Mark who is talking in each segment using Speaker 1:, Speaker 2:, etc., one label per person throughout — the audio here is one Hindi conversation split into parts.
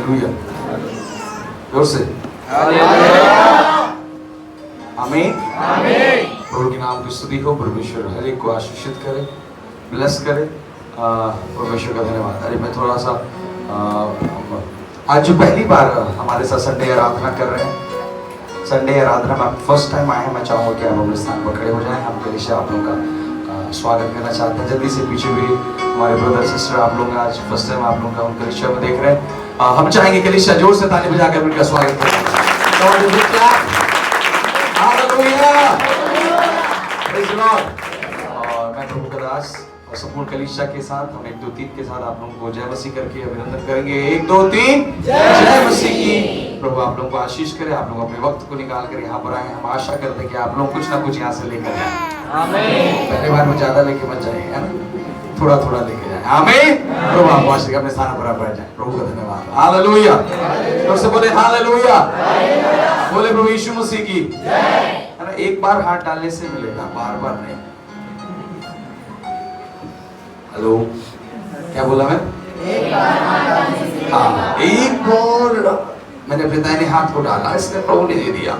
Speaker 1: हालेलुया, जोर से आमीन। प्रभु के नाम की स्तुति हो। परमेश्वर हर एक को आशीषित करे, ब्लेस करे। परमेश्वर का धन्यवाद। अरे मैं थोड़ा सा आज जो पहली बार हमारे साथ संडे आराधना कर रहे हैं, संडे आराधना में आप फर्स्ट टाइम आए हैं, मैं चाहूँगा कि आप अपने स्थान पर खड़े हो जाएं। हम कलीसिया आप लोगों का स्वागत करना चाहते हैं। जल्दी से पीछे भी हमारे ब्रदर सिस्टर आप लोग आज फर्स्ट टाइम आप लोग का उन कलीसिया में देख रहे हैं। हम चाहेंगे कलीसिया जोर से ताली बजाकर उनका स्वागत करें। और मैं प्रभु का दास और संपूर्ण कलीसिया के साथ हम 1 2 3 के साथ आप लोगों को जय मसीह करके अभिनंदन करेंगे। 1 2 3 जय मसीह की। प्रभु आप लोगों को आशीष करे। आप लोग अपने वक्त को निकाल कर यहाँ पर आए। हम आशा करते हैं कि आप लोग कुछ ना कुछ यहाँ से लेकर जाए। आमीन। पहले बार में ज्यादा लेके मत जाए, है ना, थोड़ा थोड़ा लेके जाए। आमीन। प्रभु आप आशीष अपने स्थान पर बैठ जाए। प्रभु का धन्यवाद। हालेलुया। जोर से बोले हालेलुया। बोले प्रभु यीशु मसीह की जय। है ना, एक बार हाथ डालने से मिलेगा, बार बार नहीं। हेलो, क्या बोला मैं? हाँ, एक बार मैंने अपने दाहिने हाथ को डाला, इसने प्रभु ने दे दिया।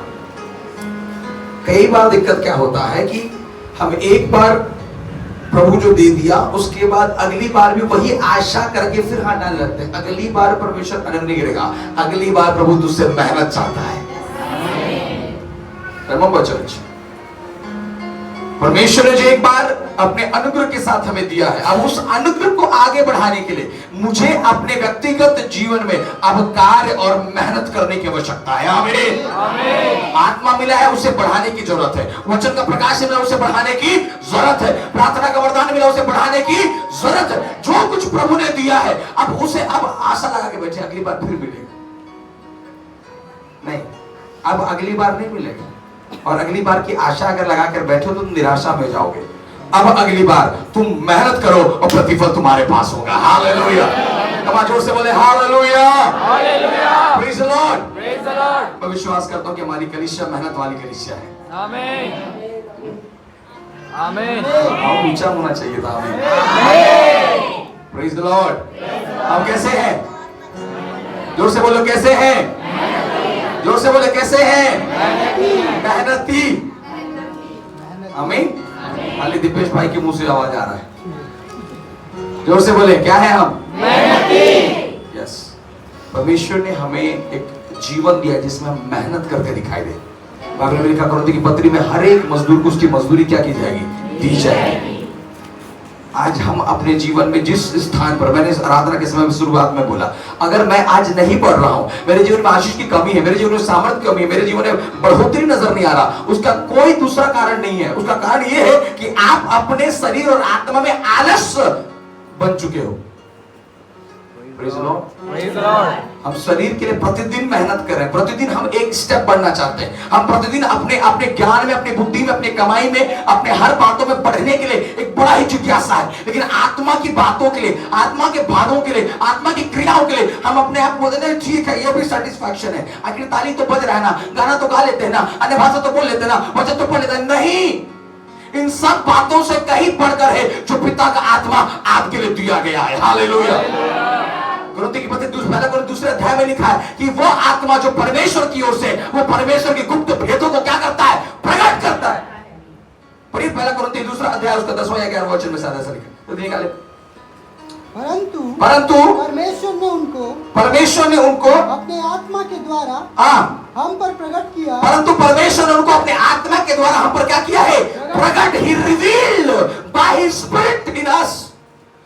Speaker 1: कई बार दिक्कत क्या होता है कि हम एक बार प्रभु जो दे दिया उसके बाद अगली बार भी वही आशा करके फिर हाथ डालने लगते हैं। अगली बार परमेश्वर अनंत नहीं गिरेगा, अगली बार प्रभु तुझसे मेहनत चाहता है। रिमेंबर चर्च, परमेश्वर ने जो एक बार अपने अनुग्रह के साथ हमें दिया है, अब उस अनुग्रह को आगे बढ़ाने के लिए मुझे अपने व्यक्तिगत जीवन में अब कार्य और मेहनत करने की आवश्यकता है। आमीन। आत्मा मिला है, उसे बढ़ाने की जरूरत है। वचन का प्रकाश मिला, उसे बढ़ाने की जरूरत है। प्रार्थना का वरदान मिला, उसे बढ़ाने की जरूरत है। जो कुछ प्रभु ने दिया है अब उसे अब आशा लगा के बैठे अगली बार फिर मिलेगा नहीं, अब अगली बार नहीं मिलेगा। और अगली बार की आशा अगर लगाकर बैठो तो तुम निराशा में जाओगे। अब अगली बार तुम मेहनत करो और प्रतिफल तुम्हारे पास होगा। हालेलुया। कमाल जोर से बोले hallelujah. Hallelujah. Praise the Lord. Praise the Lord. मैं विश्वास करता हूं कि हमारी कलीसिया मेहनत वाली कलीसिया है। आमीन। आमीन। हम ऊंचा होना चाहिए था। आमीन। Praise the Lord. हम कैसे हैं? जोर से बोलो कैसे हैं? जोर से बोले कैसे हैं? मेहनती। आमीन। खाली दीपेश भाई के मुंह से आवाज आ रहा है। जोर से बोले क्या है हम? मेहनती। यस। परमेश्वर ने हमें एक जीवन दिया जिसमें हम मेहनत करके दिखाई दे। बाइबल में लिखा कुरिन्थियों की पत्री में हर एक मजदूर को उसकी मजदूरी क्या की जाएगी? दी जाएगी। आज हम अपने जीवन में जिस स्थान पर, मैंने इस आराधना के समय में शुरुआत में बोला, अगर मैं आज नहीं पढ़ रहा हूं, मेरे जीवन में आशीष की कमी है, मेरे जीवन में सामर्थ्य की कमी है, मेरे जीवन में बढ़ोतरी नजर नहीं आ रहा, उसका कोई दूसरा कारण नहीं है। उसका कारण यह है कि आप अपने शरीर और आत्मा में आलस बन चुके हो। Praise the Lord. Praise the Lord. हम शरीर के लिए प्रतिदिन मेहनत कर रहे हैं, प्रतिदिन हम एक स्टेप बढ़ना चाहते हैं। हम प्रतिदिन अपने अपने ज्ञान में, अपनी बुद्धि में, अपनी कमाई में, अपने हर बातों में बढ़ने के लिए एक बड़ा ही जिज्ञासा है। लेकिन आत्मा की बातों के लिए, आत्मा के भागों के लिए, आत्मा की क्रियाओं के लिए हम अपने आप को बोलते हैं ठीक है, ये भी सेटिस्फैक्शन है, आखिर ताली तो बज रहा है ना, गाना तो गा लेते हैं ना, अन्य भाषा तो बोल लेते हैं ना, वचन तो पढ़ लेते हैं। नहीं, इन सब बातों से कहीं बढ़कर है जो पिता का आत्मा आपके लिए दिया गया है। हालेलुया। कुरिन्थियों की पत्री दूसरे अध्याय में लिखा है कि वो आत्मा जो परमेश्वर की ओर से, वो परमेश्वर के गुप्त भेदों को क्या करता है? प्रकट करता है। पढ़िए पहला कुरिन्थियों दूसरा अध्याय उसका 10वां या 11वां वचन में सादा सा लिखा तो निकाले। परंतु परमेश्वर ने उनको अपने आत्मा के द्वारा हम पर प्रकट किया। परंतु परमेश्वर ने उनको अपने आत्मा के द्वारा हम पर क्या किया है? प्रकट। He revealed by his spirit in us.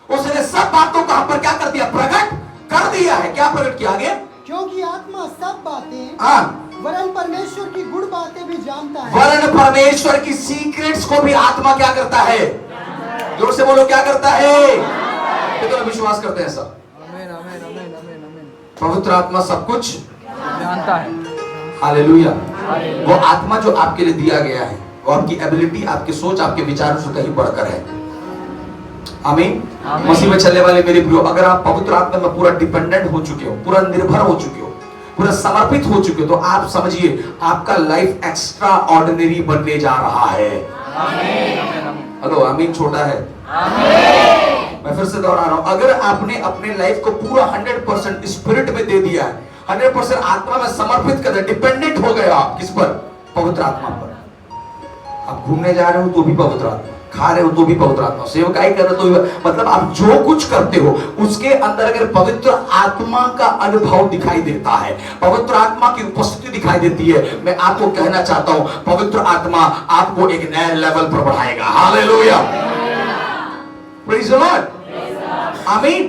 Speaker 1: उसने सब बातों को हम पर क्या कर दिया? प्रकट कर दिया है। क्या प्रकट किया आगे?
Speaker 2: क्योंकि आत्मा सब बातें वरन परमेश्वर की गुड़ बातें भी जानता है।
Speaker 1: वरन परमेश्वर की सीक्रेट्स को भी आत्मा क्या करता है? जोर से बोलो क्या करता है? तो विश्वास करते हैं सब।
Speaker 2: आमीन आमीन आमीन आमीन आमीन।
Speaker 1: पवित्र आत्मा सब कुछ
Speaker 2: जानता है।
Speaker 1: हालेलुया। वो आत्मा जो आपके लिए दिया गया है, वो आपकी एबिलिटी, आपकी सोच, आपके विचारों से कहीं बढ़कर है। आमीन। मसीह में चलने वाले मेरे प्रियो, अगर आप पवित्र आत्मा में पूरा डिपेंडेंट हो चुके हो, पूरा निर्भर हो चुके हो, पूरा समर्पित हो चुके हो, तो आप समझिए आपका लाइफ एक्स्ट्रा ऑर्डिनरी बनने जा रहा है। आमीन। हेलो, आमीन छोटा है। आमीन। मैं फिर से दोहरा रहा हूं, अगर आपने अपने लाइफ को पूरा 100% स्पिरिट में दे दिया है, 100% आत्मा में समर्पित कर दिया, डिपेंडेंट हो गए आप किस पर? पवित्र आत्मा पर। आप घूमने जा रहे हो तो भी पवित्र आत्मा, खा रहे हो तो भी पवित्र आत्मा, सेवकाई कर रहे हो तो भी, मतलब आप जो कुछ करते हो उसके अंदर अगर पवित्र आत्मा का अनुभव दिखाई देता है, पवित्र आत्मा की उपस्थिति दिखाई देती है, मैं आपको कहना चाहता हूं पवित्र आत्मा आपको एक नए लेवल पर बढ़ाएगा। हालेलुया, प्रेज़ द लॉर्ड, आमीन।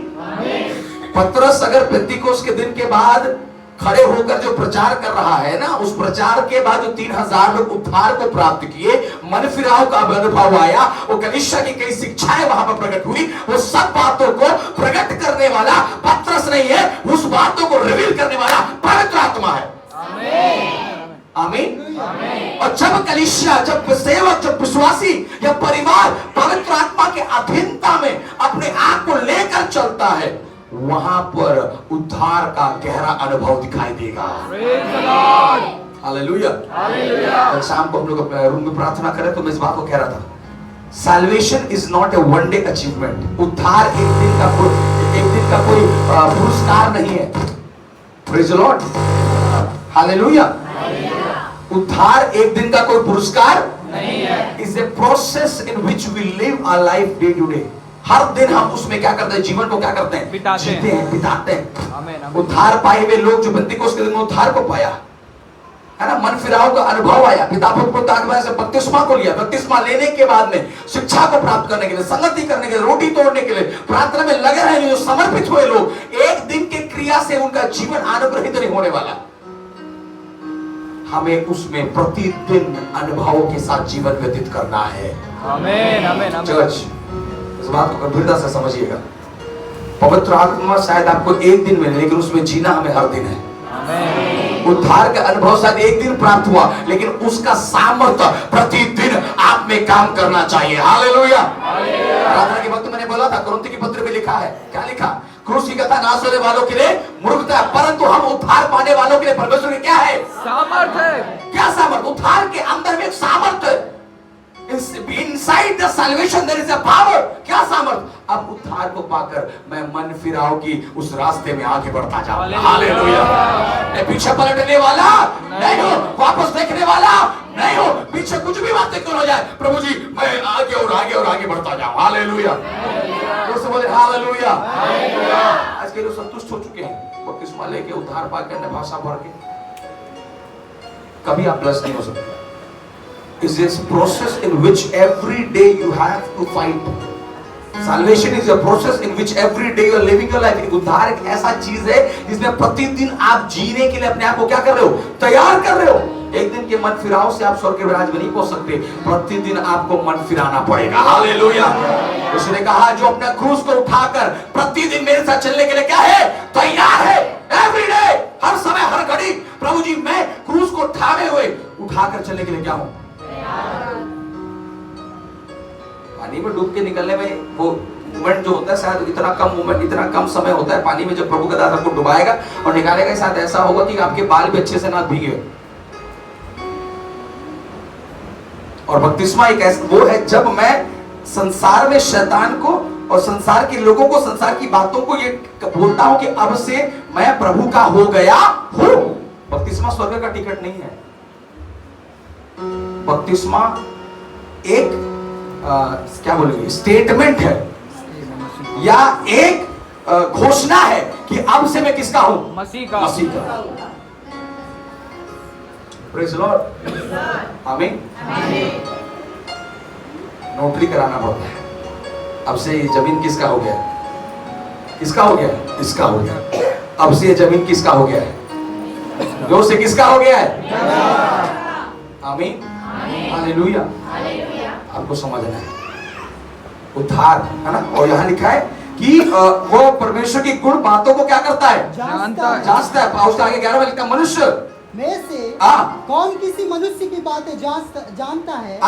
Speaker 1: पतरस अगर पेंतीकोस्त के दिन के बाद खड़े होकर जो प्रचार कर रहा है ना, उस प्रचार के बाद जो 3000 लोग उद्धार को प्राप्त किए, मन फिराव का अनुभव आया, वो कलीसिया की कई शिक्षाएं वहां पर प्रकट हुई, वो सब बातों को प्रकट करने वाला पतरस नहीं है, उस बातों को रिवील करने वाला पवित्र आत्मा है। आमीन। और जब कलीसिया, जब सेवक, जब विश्वासी या परिवार पवित्र आत्मा के अधीनता में अपने आप को लेकर चलता है, वहां पर उद्धार का गहरा अनुभव दिखाई देगा। हालेलुया। कल शाम को हम लोग अपने रूम में प्रार्थना करें तो मैं इस बात को कह रहा था, salvation is not a one day achievement. उद्धार एक दिन का कोई पुरस्कार नहीं है। Praise the Lord, hallelujah. उद्धार एक दिन का कोई पुरस्कार नहीं है, is a process in which we live our life day to day. हर दिन हम उसमें क्या करते हैं? जीवन को क्या करते हैं? जीते हैं, बिताते हैं। उद्धार पाए हुए लोग जो पेंतीकोस्त के दिन में उद्धार को पाया है ना, मन फिराव का अनुभव आया, पिता पुत्र आत्मा से बपतिस्मा को लिया, बपतिस्मा लेने के बाद में शिक्षा को प्राप्त करने के लिए, संगति करने के लिए, रोटी तोड़ने के लिए प्रार्थना में लगे रहे जो समर्पित हुए लोग, एक दिन के क्रिया से उनका जीवन अनुग्रहित नहीं होने वाला। हमें उसमें प्रतिदिन अनुभवों के साथ जीवन व्यतीत करना है। आमीन, आमीन, आमीन। चर्च, इस बात को गंभीरता से समझिएगा। पवित्र आत्मा शायद आपको एक दिन मिले, लेकिन उसमें जीना हमें हर दिन है। उद्धार का अनुभव शायद एक दिन प्राप्त हुआ, लेकिन उसका सामर्थ्य प्रतिदिन आप में काम करना चाहिए। हालेलुया। प्रार्थना के वक्त मैंने बोला था, कुरिन्थी की पत्र में लिखा है, क्या लिखा? क्रूस की कथा नाश होने वालों के लिए मूर्खता है, परंतु हम उद्धार पाने वालों के लिए परमेश्वर की क्या है? सामर्थ्य है। क्या सामर्थ्य? उद्धार के अंदर में एक सामर्थ्य, Inside the salvation there is a power। क्या सामर्थ? अब उद्धार को पाकर मैं मन फिराव की उस रास्ते में आगे बढ़ता जाऊंगा। हालेलुया। मैं पीछे पलटने वाला नहीं हूँ, वापस देखने वाला नहीं हूँ, पीछे कुछ भी बातें क्यों हो जाए, प्रभु जी मैं आगे और आगे और आगे बढ़ता जाऊं। हालेलुया। तो बोले हालेलुया। आज के लोग संतुष्ट हो चुके हैं, बपतिस्मा लेके उद्धार पाकर ने भाषा भर के, कभी आप प्लस नहीं हो सकते। Is this process in which every day you have to fight. Salvation is a process in which every day you are living your life. उद्धार एक ऐसा चीज है जिसमें प्रतिदिन आप जीने के लिए अपने आप को क्या कर रहे हो? तैयार कर रहे हो। एक दिन के मन फिराव से आप स्वर्ग के राज में नहीं पहुंच सकते, प्रतिदिन आपको मन फिराना पड़ेगा। हालेलुया। उसने कहा जो अपना क्रूस को उठाकर प्रतिदिन मेरे साथ चलने के लिए क्या है? तैयार है। एवरी डे, हर समय, हर घड़ी, प्रभु जी मैं क्रूस को उठाए हुए उठाकर चलने के लिए क्या हूं? पानी में डूब के निकलने में वो मूवमेंट जो होता है, शायद इतना कम मूवमेंट, इतना कम समय होता है पानी में जब प्रभु का दास आपको डुबाएगा और निकालेगा, साथ ऐसा होगा कि आपके बाल भी अच्छे से ना भीगे। और बपतिस्मा एक ऐसा वो है जब मैं संसार में शैतान को और संसार के लोगों को, संसार की बातों को ये बोलता हूं कि अब से मैं प्रभु का हो गया हूं। बपतिस्मा स्वर्ग का टिकट नहीं है। बपतिस्मा एक क्या बोलेंगे, स्टेटमेंट है या एक घोषणा है कि अब से मैं किसका हूं? मसीह का। मसीह का। प्रेज़ द लॉर्ड, आमीन। नौकरी कराना पड़ता है, अब से ये जमीन किसका हो गया? किसका हो गया? इसका हो गया। अब से ये जमीन किसका हो गया है? जोर से किसका हो गया है? आमीन, हालेलुया। आपको समझना है उद्धार है ना। और यहाँ लिखा है कि वो परमेश्वर की गुण बातों को क्या करता है? जांचता है। उसका आगे 11 में लिखा, मनुष्य
Speaker 2: में से कौन किसी मनुष्य की बातें जानता है?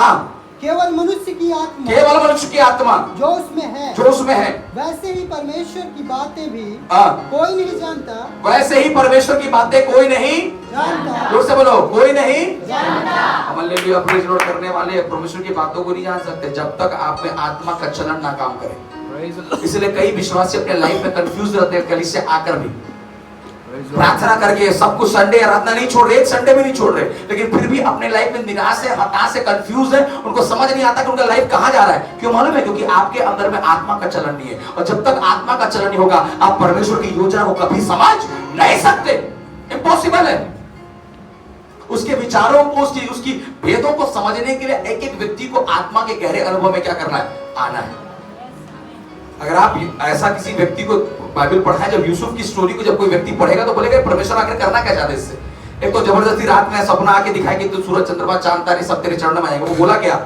Speaker 2: केवल मनुष्य की आत्मा,
Speaker 1: केवल मनुष्य की आत्मा
Speaker 2: जो उसमें है,
Speaker 1: जो उसमें है। वैसे
Speaker 2: ही परमेश्वर की बातें भी कोई नहीं जानता।
Speaker 1: वैसे ही परमेश्वर की बातें कोई नहीं
Speaker 2: जानता।
Speaker 1: जोर से बोलो, कोई नहीं
Speaker 2: जानता।
Speaker 1: हमारे लिए प्रेज़ लॉर्ड करने वाले परमेश्वर की बातों को नहीं जान सकते जब तक आप में आत्मा का चलन ना काम करे। इसलिए कई विश्वासी अपने लाइफ में कंफ्यूज रहते हैं, कलीसिया आकर भी प्रार्थना करके सब कुछ संडे आराधना नहीं छोड़ रहे, एक संडे भी नहीं छोड़ रहे, लेकिन फिर भी अपने लाइफ में निराश है, हताश है, कंफ्यूज है, उनको समझ नहीं आता कि उनका लाइफ कहां जा रहा है। क्यों मालूम है? क्योंकि आपके अंदर में आत्मा का चलन नहीं है, और जब तक आत्मा का चलन नहीं होगा आप परमेश्वर की योजना को कभी समझ नहीं सकते। इम्पॉसिबल है। उसके विचारों को, उसकी भेदों को समझने के लिए एक एक व्यक्ति को आत्मा के गहरे अनुभव में क्या करना है? आना है। अगर आप ऐसा किसी व्यक्ति को बाइबल पढ़ाएं, जब यूसुफ की स्टोरी को जब कोई व्यक्ति पढ़ेगा तो बोलेगा परमेश्वर आकर करना क्या चाहते इससे? एक तो जबरदस्ती रात में सपना आके दिखाया कि तू सूरज चंद्रमा चांद तारे सब तेरे चरणों में आएंगे, वो बोला क्या?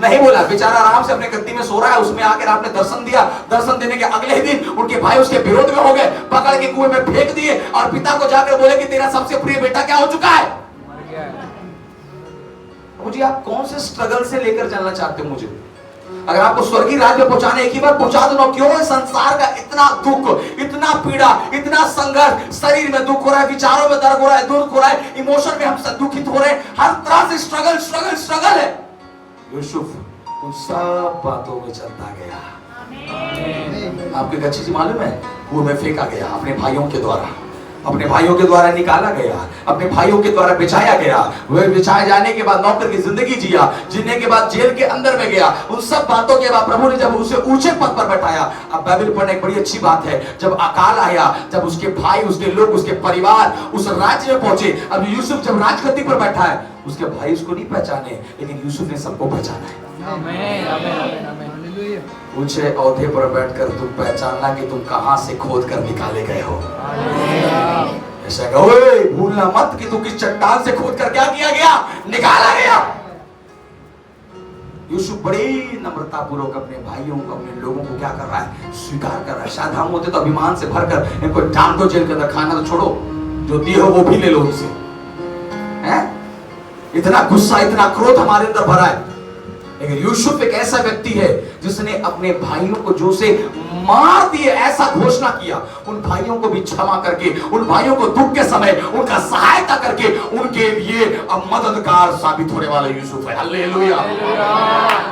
Speaker 1: नहीं बोला। बेचारा आराम से अपने गद्दी में सो रहा है, उसमें आकर आपने दर्शन दिया। दर्शन देने के अगले ही दिन उनके भाई उसके विरोध में हो गए, पकड़ के कुएं में फेंक दिए और पिता को जाकर बोले कि तेरा सबसे प्रिय बेटा क्या हो चुका है? मुझे आप कौन से स्ट्रगल से लेकर चलना चाहते हो? मुझे अगर आपको स्वर्गीय राज्य में पहुंचाने, एक ही बार पहुंचा दो ना। क्यों संसार का इतना दुख, इतना पीड़ा, इतना संघर्ष, शरीर में दुख हो रहा है, विचारों में दर्द हो रहा है, दुख हो रहा है, इमोशन में हम सब दुखित हो रहे हैं, हर तरह से स्ट्रगल स्ट्रगल स्ट्रगल है। यूसुफ उन सब बातों में चलता गया। आपको एक अच्छी चीज मालूम है? कुएं में फेंका गया अपने भाइयों के द्वारा, अपने भाइयों के द्वारा निकाला गया, अपने भाइयों के द्वारा बिछाया गया। वह बिछाए जाने के बाद नौकर की जिंदगी जिया, जीने के बाद जेल के अंदर में गया। उन सब बातों के बाद प्रभु ने जब उसे ऊंचे पद पर बैठाया, अब बाइबल पढ़ने एक बड़ी अच्छी बात है, जब अकाल आया, जब उसके भाई, उसके लोग, उसके परिवार उस राज्य में पहुंचे, अब यूसुफ जब राजगद्दी पर बैठा है, उसके भाई उसको नहीं पहचाने, लेकिन यूसुफ ने सबको पहचाना है। ऊंचे औहदे पर बैठकर तुम पहचानना कि तुम कहां से खोद कर निकाले गए हो। ऐसा भूलना मत कि तू किस चट्टान से खोद कर क्या किया गया, निकाला गया। यूसुफ बड़ी नम्रता पूर्वक अपने भाइयों को, अपने लोगों को क्या कर रहा है? स्वीकार कर रहा है। शायद हम होते तो अभिमान से भरकर इनको डांट दो जेल के अंदर, खाना तो छोड़ो, जो दिए हो वो भी ले लो उनसे। इतना गुस्सा, इतना क्रोध हमारे अंदर भरा है, लेकिन यूसुफ एक ऐसा व्यक्ति है जिसने अपने भाइयों को जो से मार दिए ऐसा घोषणा किया, उन भाइयों को भी क्षमा करके, उन भाइयों को दुख के समय उनका सहायता करके उनके लिए मददगार साबित होने वाला यूसुफ है। हालेलुया,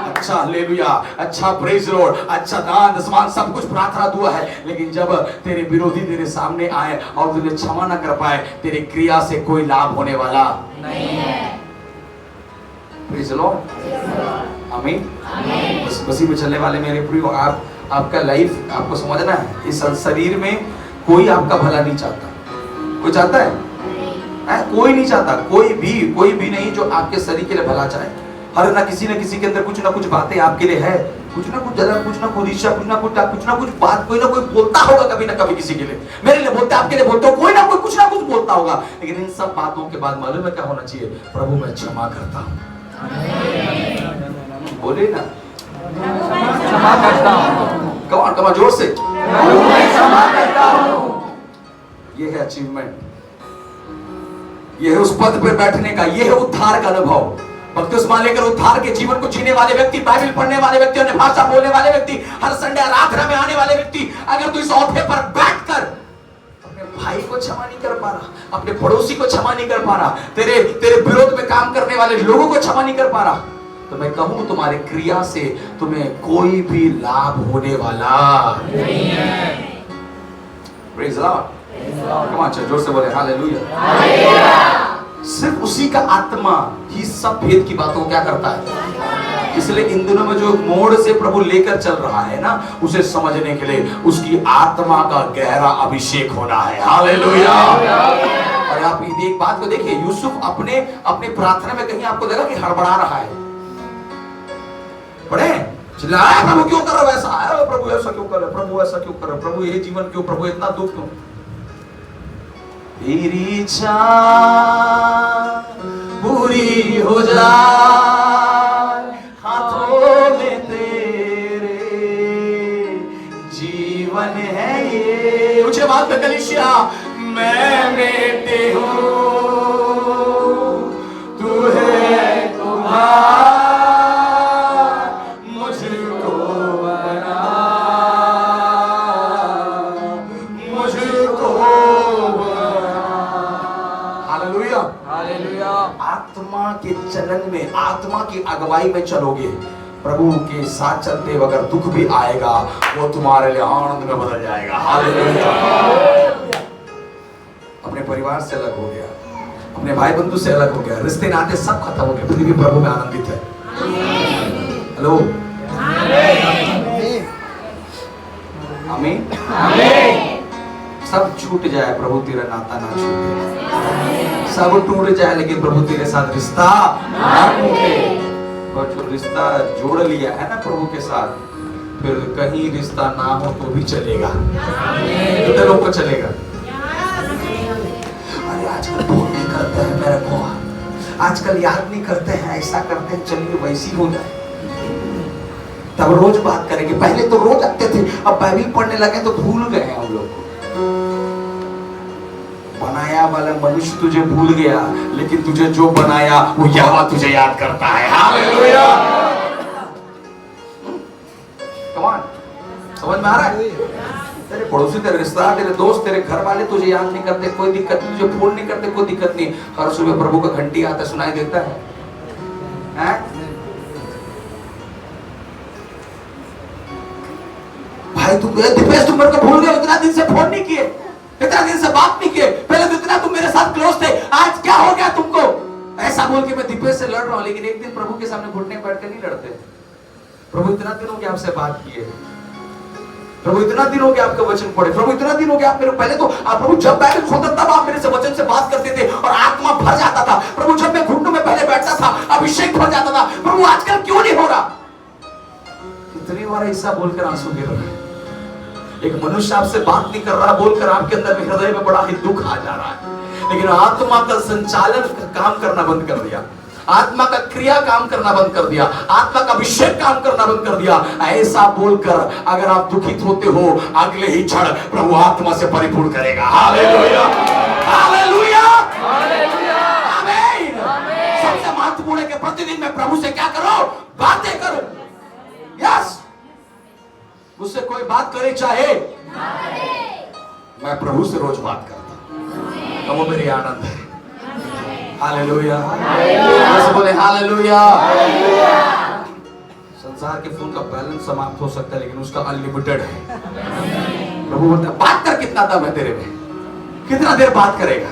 Speaker 1: अच्छा हालेलुया, अच्छा प्रेज लॉर्ड, अच्छा दान दशमान सब कुछ प्रार्थना दुआ है, लेकिन जब तेरे विरोधी तेरे सामने आए और तुझे क्षमा न कर पाए, तेरे क्रिया से कोई लाभ होने वाला नहीं है। प्रेज लॉर्ड, आमीन। मसीह में चलने वाले मेरे प्रियो, आपका लाइफ आपको समझना है, इस शरीर में कोई आपका भला नहीं चाहता। कोई चाहता है? कोई नहीं चाहता, कोई भी नहीं जो आपके शरीर के लिए भला चाहे। हर ना किसी के अंदर कुछ ना कुछ बातें आपके लिए है, कुछ ना कुछ जलन, कुछ ना कुछ ईर्ष्या, कुछ ना कुछ बात कोई ना कोई बोलता होगा कभी ना कभी किसी के लिए। मेरे लिए बोलते, आपके लिए बोलते हो, कोई ना कोई कुछ ना कुछ बोलता होगा, लेकिन इन सब बातों के बाद मालूम है क्या होना चाहिए? प्रभु मैं क्षमा करता हूँ। बोले ना, क्षमा करता हूँ। कौन जोर से, मैं क्षमा करता हूँ। ये है अचीवमेंट, ये है उस पद पर बैठने का, ये है उद्धार का अनुभव। बपतिस्मा लेकर उद्धार के जीवन को जीने वाले व्यक्ति, बाइबल पढ़ने वाले व्यक्ति, अन्य भाषा बोलने वाले व्यक्ति, हर संडे आराधना में आने वाले व्यक्ति, अगर तू इस औहदे पर बैठकर अपने भाई को क्षमा नहीं कर पा रहा, अपने पड़ोसी को क्षमा नहीं कर पा रहा, तेरे विरोध में काम करने वाले लोगों को क्षमा नहीं कर पा रहा, तो मैं कहूं तुम्हारे क्रिया से तुम्हें कोई भी लाभ होने वाला नहीं है। Praise Lord, come on church, जोर से बोले हालेलुया, हालेलुया। सिर्फ उसी का आत्मा ही सब भेद की बातों को क्या करता है। इसलिए इन दिनों में जो मोड़ से प्रभु लेकर चल रहा है ना, उसे समझने के लिए उसकी आत्मा का गहरा अभिषेक होना है। हालेलुया। और आप एक बात को देखिए, यूसुफ अपने प्रार्थना में कहीं आपको लगा कि हड़बड़ा रहा है? पढ़े, चिल्लाया प्रभु क्यों कर रहा है ऐसा, प्रभु ऐसा क्यों कर रहा है, प्रभु ऐसा क्यों कर रहा है, प्रभु ये जीवन क्यों, प्रभु इतना दुख क्यों? तेरी चाह पूरी हो जाए हाथों में तेरे, जीवन है ये। ऊंचे बात में कलीसिया, मैं बेटे हूँ, तू है तुम्हारा, आत्मा के चलन में, आत्मा की अगुवाई में चलोगे प्रभु के साथ चलते हुए अगर दुख भी आएगा वो तुम्हारे लिए आनंद में बदल जाएगा। हालेलुया। अपने परिवार से अलग हो गया, अपने भाई बंधु से अलग हो गया, रिश्ते नाते सब खत्म हो गए, फिर भी प्रभु में आनंदित है। हेलो, आमीन। सब छूट जाए प्रभु तेरा नाता ना छूटे, सब टूट जाए लेकिन प्रभु तेरे साथ रिश्ता ना टूटे। और जो रिश्ता जोड़ लिया है ना प्रभु के साथ, फिर कहीं रिश्ता ना हो तो भी चलेगा, कितने लोग को चलेगा। अरे आजकल फोन नहीं करते हैं मेरे को, आजकल याद नहीं करते हैं, ऐसा करते हैं, चलिए वैसी हो जाए, तब रोज बात करेंगे। पहले तो रोज आते थे, अब बाइबल पढ़ने लगे तो भूल गए हैं हम लोग। बनाया वाला मनुष्य तुझे भूल गया, लेकिन तुझे जो बनाया वो यहोवा तुझे याद करता है। हालेलुया। कम ऑन, समझ में आ रहा है? तेरे पड़ोसी, तेरे रिश्तेदार, तेरे दोस्त, तेरे घर वाले तुझे याद नहीं करते, कोई दिक्कत नहीं, तुझे फोन नहीं करते, कोई दिक्कत नहीं। हर सुबह प्रभु का घंटी आता सुनाई देता है, हैं? भाई तुम दीपेश, तुम मेरे को भूल गए, इतना दिन से फोन नहीं किए, इतना दिन से बात नहीं किए, पहले तो इतना तुम मेरे साथ क्लोज थे, आज क्या हो गया तुमको? ऐसा बोल के मैं दीपेश से लड़ रहा हूं, लेकिन एक दिन प्रभु के सामने घुटने बैठ कर नहीं लड़ते। प्रभु इतना दिन हो गया आपसे बात किए, प्रभु इतना दिन हो गया आपका वचन पढ़े, प्रभु इतना दिन हो गया आप मेरे, पहले तो आप प्रभु जब बाइबल खोलता तब आप मेरे से वचन से बात करते थे और आत्मा भर जाता था। प्रभु जब मैं घुटनों में पहले बैठता था अभिषेक भर जाता था। प्रभु आजकल क्यों नहीं हो रहा? कितनी बार ऐसा बोलकर आंसू गिर रहे हैं। एक मनुष्य आपसे बात नहीं कर रहा बोलकर आपके अंदर में हृदय में बड़ा ही दुख आ जा रहा है, लेकिन आत्मा का संचालन काम करना बंद कर दिया, आत्मा का क्रिया काम करना बंद कर दिया, आत्मा का अभिषेक काम करना बंद कर दिया। ऐसा बोलकर अगर आप दुखित होते हो, अगले ही क्षण प्रभु आत्मा से परिपूर्ण करेगा। हालेलुया, हालेलुया, हालेलुया, आमीन। सबसे महत्वपूर्ण है कि प्रतिदिन मैं प्रभु से क्या करो? बातें करो। यस, मुझसे कोई बात करे चाहे मैं प्रभु से रोज बात करता, तो वो मेरी आनंद है। हालेलुया, हालेलुया, बोले हालेलुया। संसार के फोन का बैलेंस समाप्त हो सकता है, लेकिन उसका अनलिमिटेड है। प्रभु बोलता है बात कर, कितना दम है तेरे में, कितना देर बात करेगा।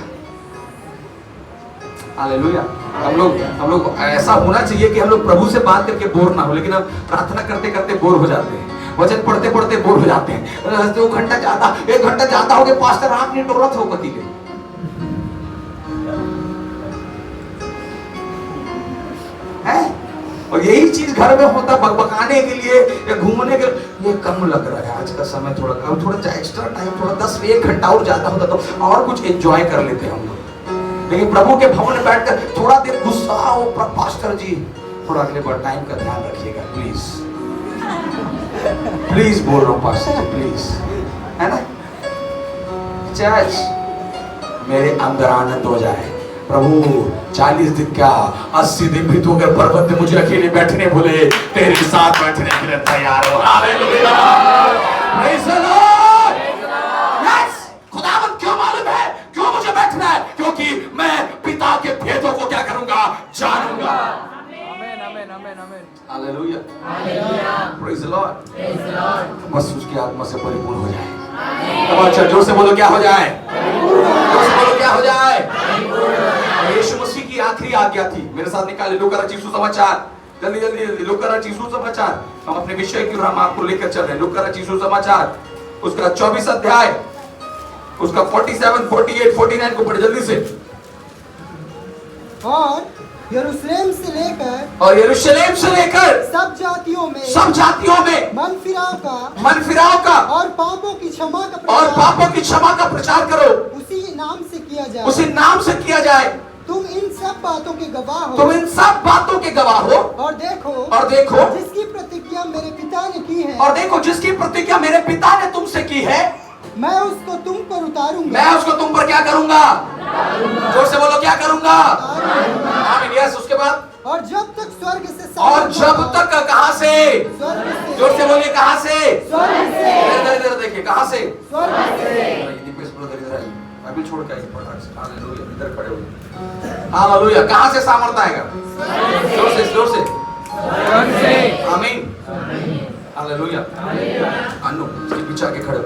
Speaker 1: हालेलुया। हम लोग ऐसा होना चाहिए कि हम लोग प्रभु से बात करके बोर ना हो, लेकिन हम प्रार्थना करते करते बोर हो जाते हैं, वचन पढ़ते पढ़ते बोर हो जाते हैं। 2 घंटा ज्यादा, 1 घंटा ज्यादा हो गया, पास्टर आप नहीं डोरत हो पति के है। और यही चीज घर में होता, बकबकाने के लिए या घूमने के लिए। ये कम लग रहा है आज का समय, थोड़ा एक्स्ट्रा टाइम, थोड़ा 10-1 घंटा और ज्यादा होता तो और कुछ एंजॉय कर लेते हम लोग। लेकिन प्रभु के भवन में बैठकर थोड़ा देर गुस्सा हो, पास्टर जी थोड़ा अगले बार टाइम का ध्यान रखिएगा प्लीज, प्लीज बोल रहा हूँ पास्टर जी, प्लीज, है ना। चर्च मेरे अंदर आनंद हो जाए। प्रभु 40 दिन क्या 80 दिन भी तो अगर पर्वत में मुझे अकेले बैठने बोले, तेरे साथ बैठने के लिए तैयार हो। Hallelujah, praise the Lord. Yes, खुदावंद क्यों मालूम है क्यों मुझे बैठना है? क्योंकि मैं पिता के भेदों को क्या करूंगा? जानूंगा। आमीन, आमीन, आमीन, आमीन। Hallelujah, hallelujah, praise the Lord, praise the Lord. बस उसकी आत्मा से परिपूर्ण हो जाए। आमीन। अच्छा जोर से बोलो क्या हो जाए? जोर से बोलो क्या हो जाए? यीशु मसीह की आखिरी आज्ञा थी। मेरे साथ निकाले लूका रचित सुसमाचार, जल्दी जल्दी लूका रचित सुसमाचार। हम अपने विषय की ओर हम आपको लेकर चल रहे हैं। लूका रचित सुसमाचार उसका 24 अध्याय, उसका 47, 48, 49 को पढ़े जल्दी से।
Speaker 2: और यरूशलेम से लेकर सब जातियों में मन फिराव का और पापों की क्षमा का प्रचार करो। उसी नाम से किया जाए। तुम इन सब बातों के गवाह हो। और देखो जिसकी प्रतिज्ञा मेरे पिता ने तुमसे की है, मैं उसको तुम पर उतारूंगा। मैं उसको तुम पर क्या करूंगा? जोर से बोलो क्या करूंगा? आमीन। यस, उसके बाद और जब तक स्वर्ग से कहां से? जोर से बोलिए कहां से? स्वर्ग से। इधर देखिए कहां से? स्वर्ग से। दीपेश ब्रदर इधर आइए, बाइबल छोड़ के आइए फटाक से। हालेलुया, इधर खड़े हो। हालेलुया, कहां से सामर्थ आएगा? जोर से
Speaker 3: स्वर्ग से।
Speaker 1: आमीन, हालेलुया। अन्नू इसके पीछे आके खड़े हो।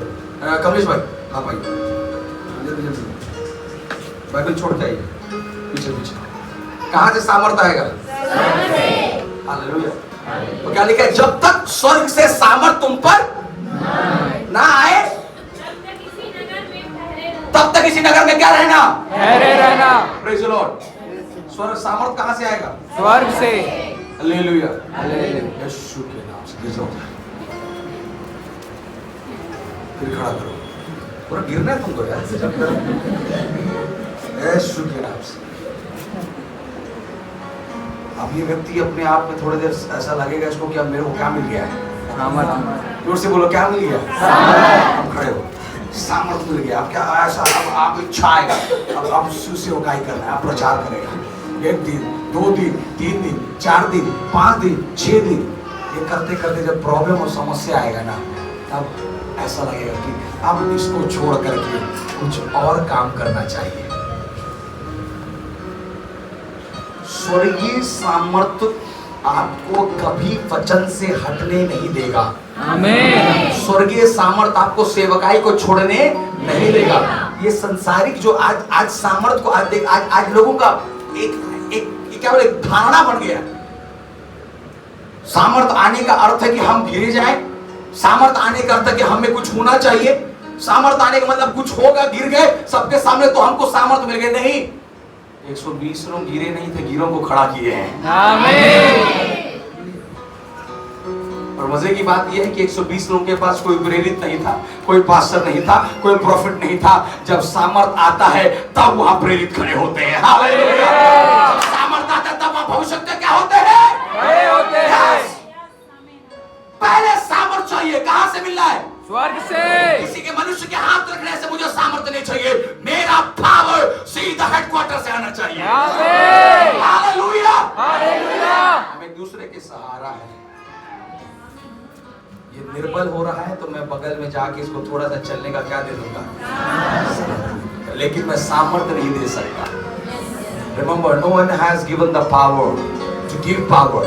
Speaker 1: कमलेश भाई, हाँ भाई, जल्दी जल्दी बाइबल छोड़ के आइए, पीछे पीछे। कहाँ से सामर्थ आएगा? हालेलुया। तो क्या लिखा है? जब तक स्वर्ग से सामर्थ तुम पर ना आए तब तक इसी नगर में क्या रहना?
Speaker 3: ठहरे रहना।
Speaker 1: Praise the Lord. स्वर्ग सामर्थ कहाँ से आएगा?
Speaker 3: स्वर्ग से।
Speaker 1: हालेलुया, यीशु के नाम से। गिर जाओ, फिर खड़ा करो। पूरा गिरना है तुमको यार, यीशु के नाम से। अब ये व्यक्ति अपने आप में थोड़ी देर ऐसा लगेगा इसको कि अब मेरे को क्या मिल गया है?
Speaker 3: सामर्थ।
Speaker 1: जोर से बोलो, क्या मिल गया? अब खड़े हो। सामर्थ मिल गया। अब क्या ऐसा, अब आप इच्छा आएगा, अब सेवकाई करना है, आप प्रचार करेगा। 1 दिन, 2 दिन, 3 दिन, 4 दिन, 5 दिन, 6 दिन, ये करते करते जब प्रॉब्लम और समस्या आएगा ना, तब ऐसा लगेगा कि अब इसको छोड़ करके कुछ और काम करना चाहिए। स्वर्गीय सामर्थ्य आपको कभी वचन से हटने नहीं देगा।
Speaker 3: आमीन।
Speaker 1: स्वर्गीय सामर्थ्य आपको सेवकाई को छोड़ने नहीं देगा। ये संसारिक जो आज सामर्थ्य को आज लोगों का एक क्या बोले धारणा बन गया। सामर्थ्य आने का अर्थ है कि हम गिरे जाएं। सामर्थ्य आने का अर्थ है कि हमें कुछ होना चाहिए। सामर्थ्य आने का मतलब कुछ होगा, गिर गए सबके सामने तो हमको सामर्थ्य मिल गए। नहीं, 120 लोग गिरे नहीं थे, गिरों को खड़ा किए हैं।
Speaker 3: आमीन।
Speaker 1: और मजे की बात यह है कि 120 लोगों के पास कोई प्रेरित नहीं था, कोई पास्टर नहीं था, कोई प्रॉफिट नहीं था। जब सामर्थ आता है तब वहां प्रेरित खड़े होते हैं। हालेलुया। जब सामर्थ आता है तब वहां भविष्यवक्ता क्या होते हैं?
Speaker 3: खड़े होते हैं।
Speaker 1: पहले सामर्थ चाहिए। कहां से मिलना है?
Speaker 3: स्वर्ग से।
Speaker 1: किसी के मनुष्य के हाथ रखने से मुझे सामर्थ्य नहीं चाहिए। मेरा पावर सीधा हेडक्वार्टर से आना चाहिए।
Speaker 3: आमीन।
Speaker 1: हालेलुया।
Speaker 3: हालेलुया।
Speaker 1: हम एक दूसरे के सहारा है। ये निर्बल हो रहा है तो मैं बगल में जाके इसको थोड़ा सा चलने का क्या दे दूंगा, लेकिन मैं सामर्थ्य नहीं दे सकता। Remember, no one has given the power to give power.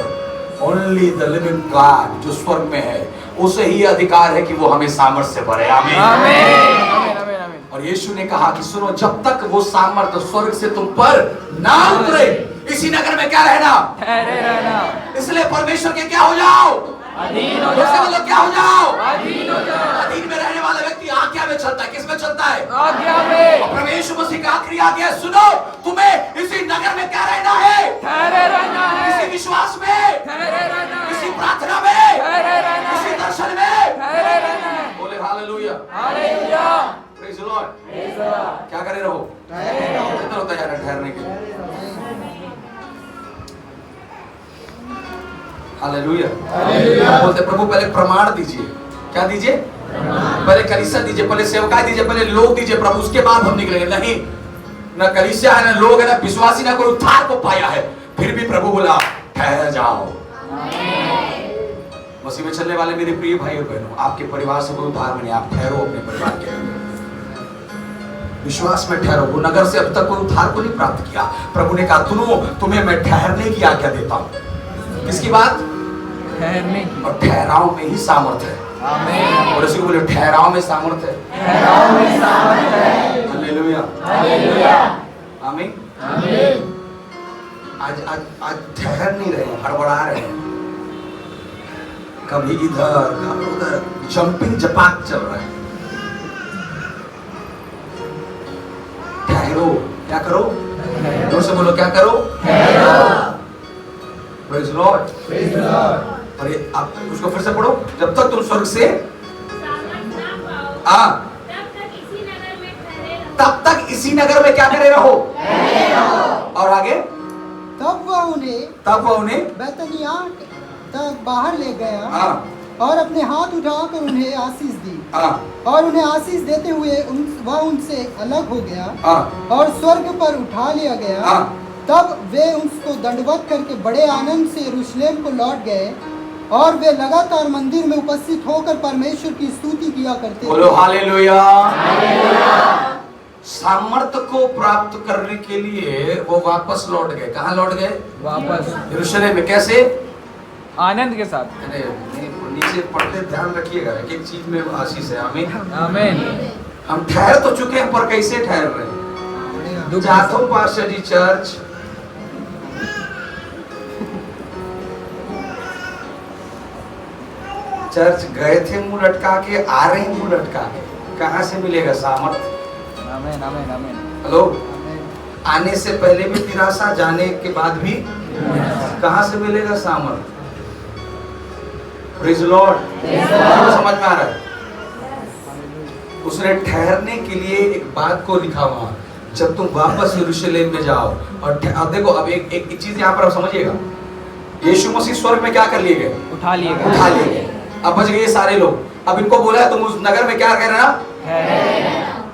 Speaker 1: Only the living God, जो स्वर्ग में है, उसे ही अधिकार है कि वो हमें सामर्थ्य से भरे। आमीन।
Speaker 3: आमीन।
Speaker 1: और यीशु ने कहा कि सुनो, जब तक वो सामर्थ्य स्वर्ग से तुम पर ना उतरे, इसी नगर में क्या रहना?
Speaker 3: ठहरे रहना।
Speaker 1: इसलिए परमेश्वर के क्या हो जाओ?
Speaker 3: अधीन हो जाओ।
Speaker 1: मतलब क्या हो जाओ?
Speaker 3: अधीन हो जाओ।
Speaker 1: अधीन में रहने वाला व्यक्ति आज्ञा में चलता है। किस में चलता है?
Speaker 3: आज्ञा में।
Speaker 1: और प्रभु यीशु मसीह का आखिरी आज्ञा है, सुनो, तुम्हें इसी नगर में क्या रहना है?
Speaker 3: ठहरे रहना है।
Speaker 1: इसी विश्वास में,
Speaker 3: ठहरे रहना है।
Speaker 1: इसी प्रार्थना में,
Speaker 3: ठहरे रहना
Speaker 1: इसी
Speaker 3: है।
Speaker 1: दर्शन में
Speaker 3: ठहरे रहना है।
Speaker 1: बोले hallelujah.
Speaker 3: Hallelujah.
Speaker 1: Praise the Lord. क्या करे रहो? कितना होता है यार ठहरने के लिए? हालेलुया। बोलते प्रभु पहले प्रमाण दीजिए। क्या दीजिए? पहले कलीसिया दीजिए, पहले सेवकाई दीजिए, पहले लोग दीजिए प्रभु, उसके बाद हम निकलेंगे। नहीं, ना कलीसिया है, ना लोग है, ना विश्वासी, ना कोई उद्धार को पाया है। फिर भी प्रभु बोला ठहर जाओ। मसीह में चलने वाले मेरे प्रिय भाई और बहनों, आपके परिवार से कोई उद्धार में नहीं, आप ठहरो अपने परिवार के विश्वास में ठहरो। वो नगर से अब तक कोई उद्धार को नहीं प्राप्त किया। प्रभु ने कहा सुनो, तुम्हें मैं ठहरने की आज्ञा देता हूं। किसकी बात?
Speaker 3: ठहरने की।
Speaker 1: और ठहराव में ही सामर्थ है।
Speaker 3: आमीन।
Speaker 1: और इसी को बोले ठहराव में सामर्थ है।
Speaker 3: ठहराव में सामर्थ है।
Speaker 1: हालेलुया।
Speaker 3: हालेलुया।
Speaker 1: आमीन।
Speaker 3: आमीन।
Speaker 1: आज ठहर नहीं रहे, हड़बड़ा रहे हैं। कभी इधर कभी उधर, जंपिंग जपाक चल रहा है। ठहरो। क्या करो? जोर से बोलो, क्या करो? Praise the Lord.
Speaker 3: Praise the Lord.
Speaker 1: और ये आप उसको फिर से पढ़ो। जब तक तुम स्वर्ग से तब तक इसी नगर में क्या करे रहो? और आगे?
Speaker 2: तब वह उन्हें
Speaker 1: बैतनिय्याह
Speaker 2: तक बाहर ले गया
Speaker 1: हाँ।
Speaker 2: और अपने हाथ उठाकर उन्हें आशीष दी।
Speaker 1: हाँ।
Speaker 2: और उन्हें आशीष देते हुए वह उनसे अलग हो गया
Speaker 1: हाँ।
Speaker 2: और स्वर्ग पर उठा लिया गया।
Speaker 1: हाँ।
Speaker 2: तब वे उसको दंडवत करके बड़े आनंद से यरूशलेम को लौट गए और वे लगातार मंदिर में उपस्थित होकर परमेश्वर की स्तुति किया करते थे।
Speaker 1: बोलो हालेलुया। सामर्थ्य को प्राप्त करने के लिए वो वापस लौट गए। कहाँ लौट गए?
Speaker 3: वापस
Speaker 1: यरूशलेम में। कैसे?
Speaker 4: आनंद के साथ।
Speaker 1: अरे नीचे पढ़ते ध्यान रखिएगा, एक एक चीज में आशीष है। आमीन
Speaker 4: आमीन।
Speaker 1: हम ठहर तो चुके हैं, पर कैसे ठहर रहे हैं? जातो पास्टर जी चर्च, चर्च गए थे मुंह लटका के, आ रहे हैं मुंह लटका के। कहां से मिलेगा सामर्थ?
Speaker 4: आमीन आमीन आमीन।
Speaker 1: हेलो, आने से पहले भी निराशा, जाने के बाद भी कहां से मिलेगा सामर्थ? Praise Lord. समझ में आ रहा है? उसने ठहरने के लिए एक बात को लिखा वहां, जब तुम वापस यरूशलेम में जाओ। और अब देखो, अब एक चीज यहाँ पर आप समझिएगा, यीशु मसीह स्वर्ग में क्या कर लिए गए?
Speaker 4: उठा लिए
Speaker 1: उठा लिए गए। अब बच गए सारे लोग। अब इनको बोला तुम उस नगर में क्या कह रहे ना?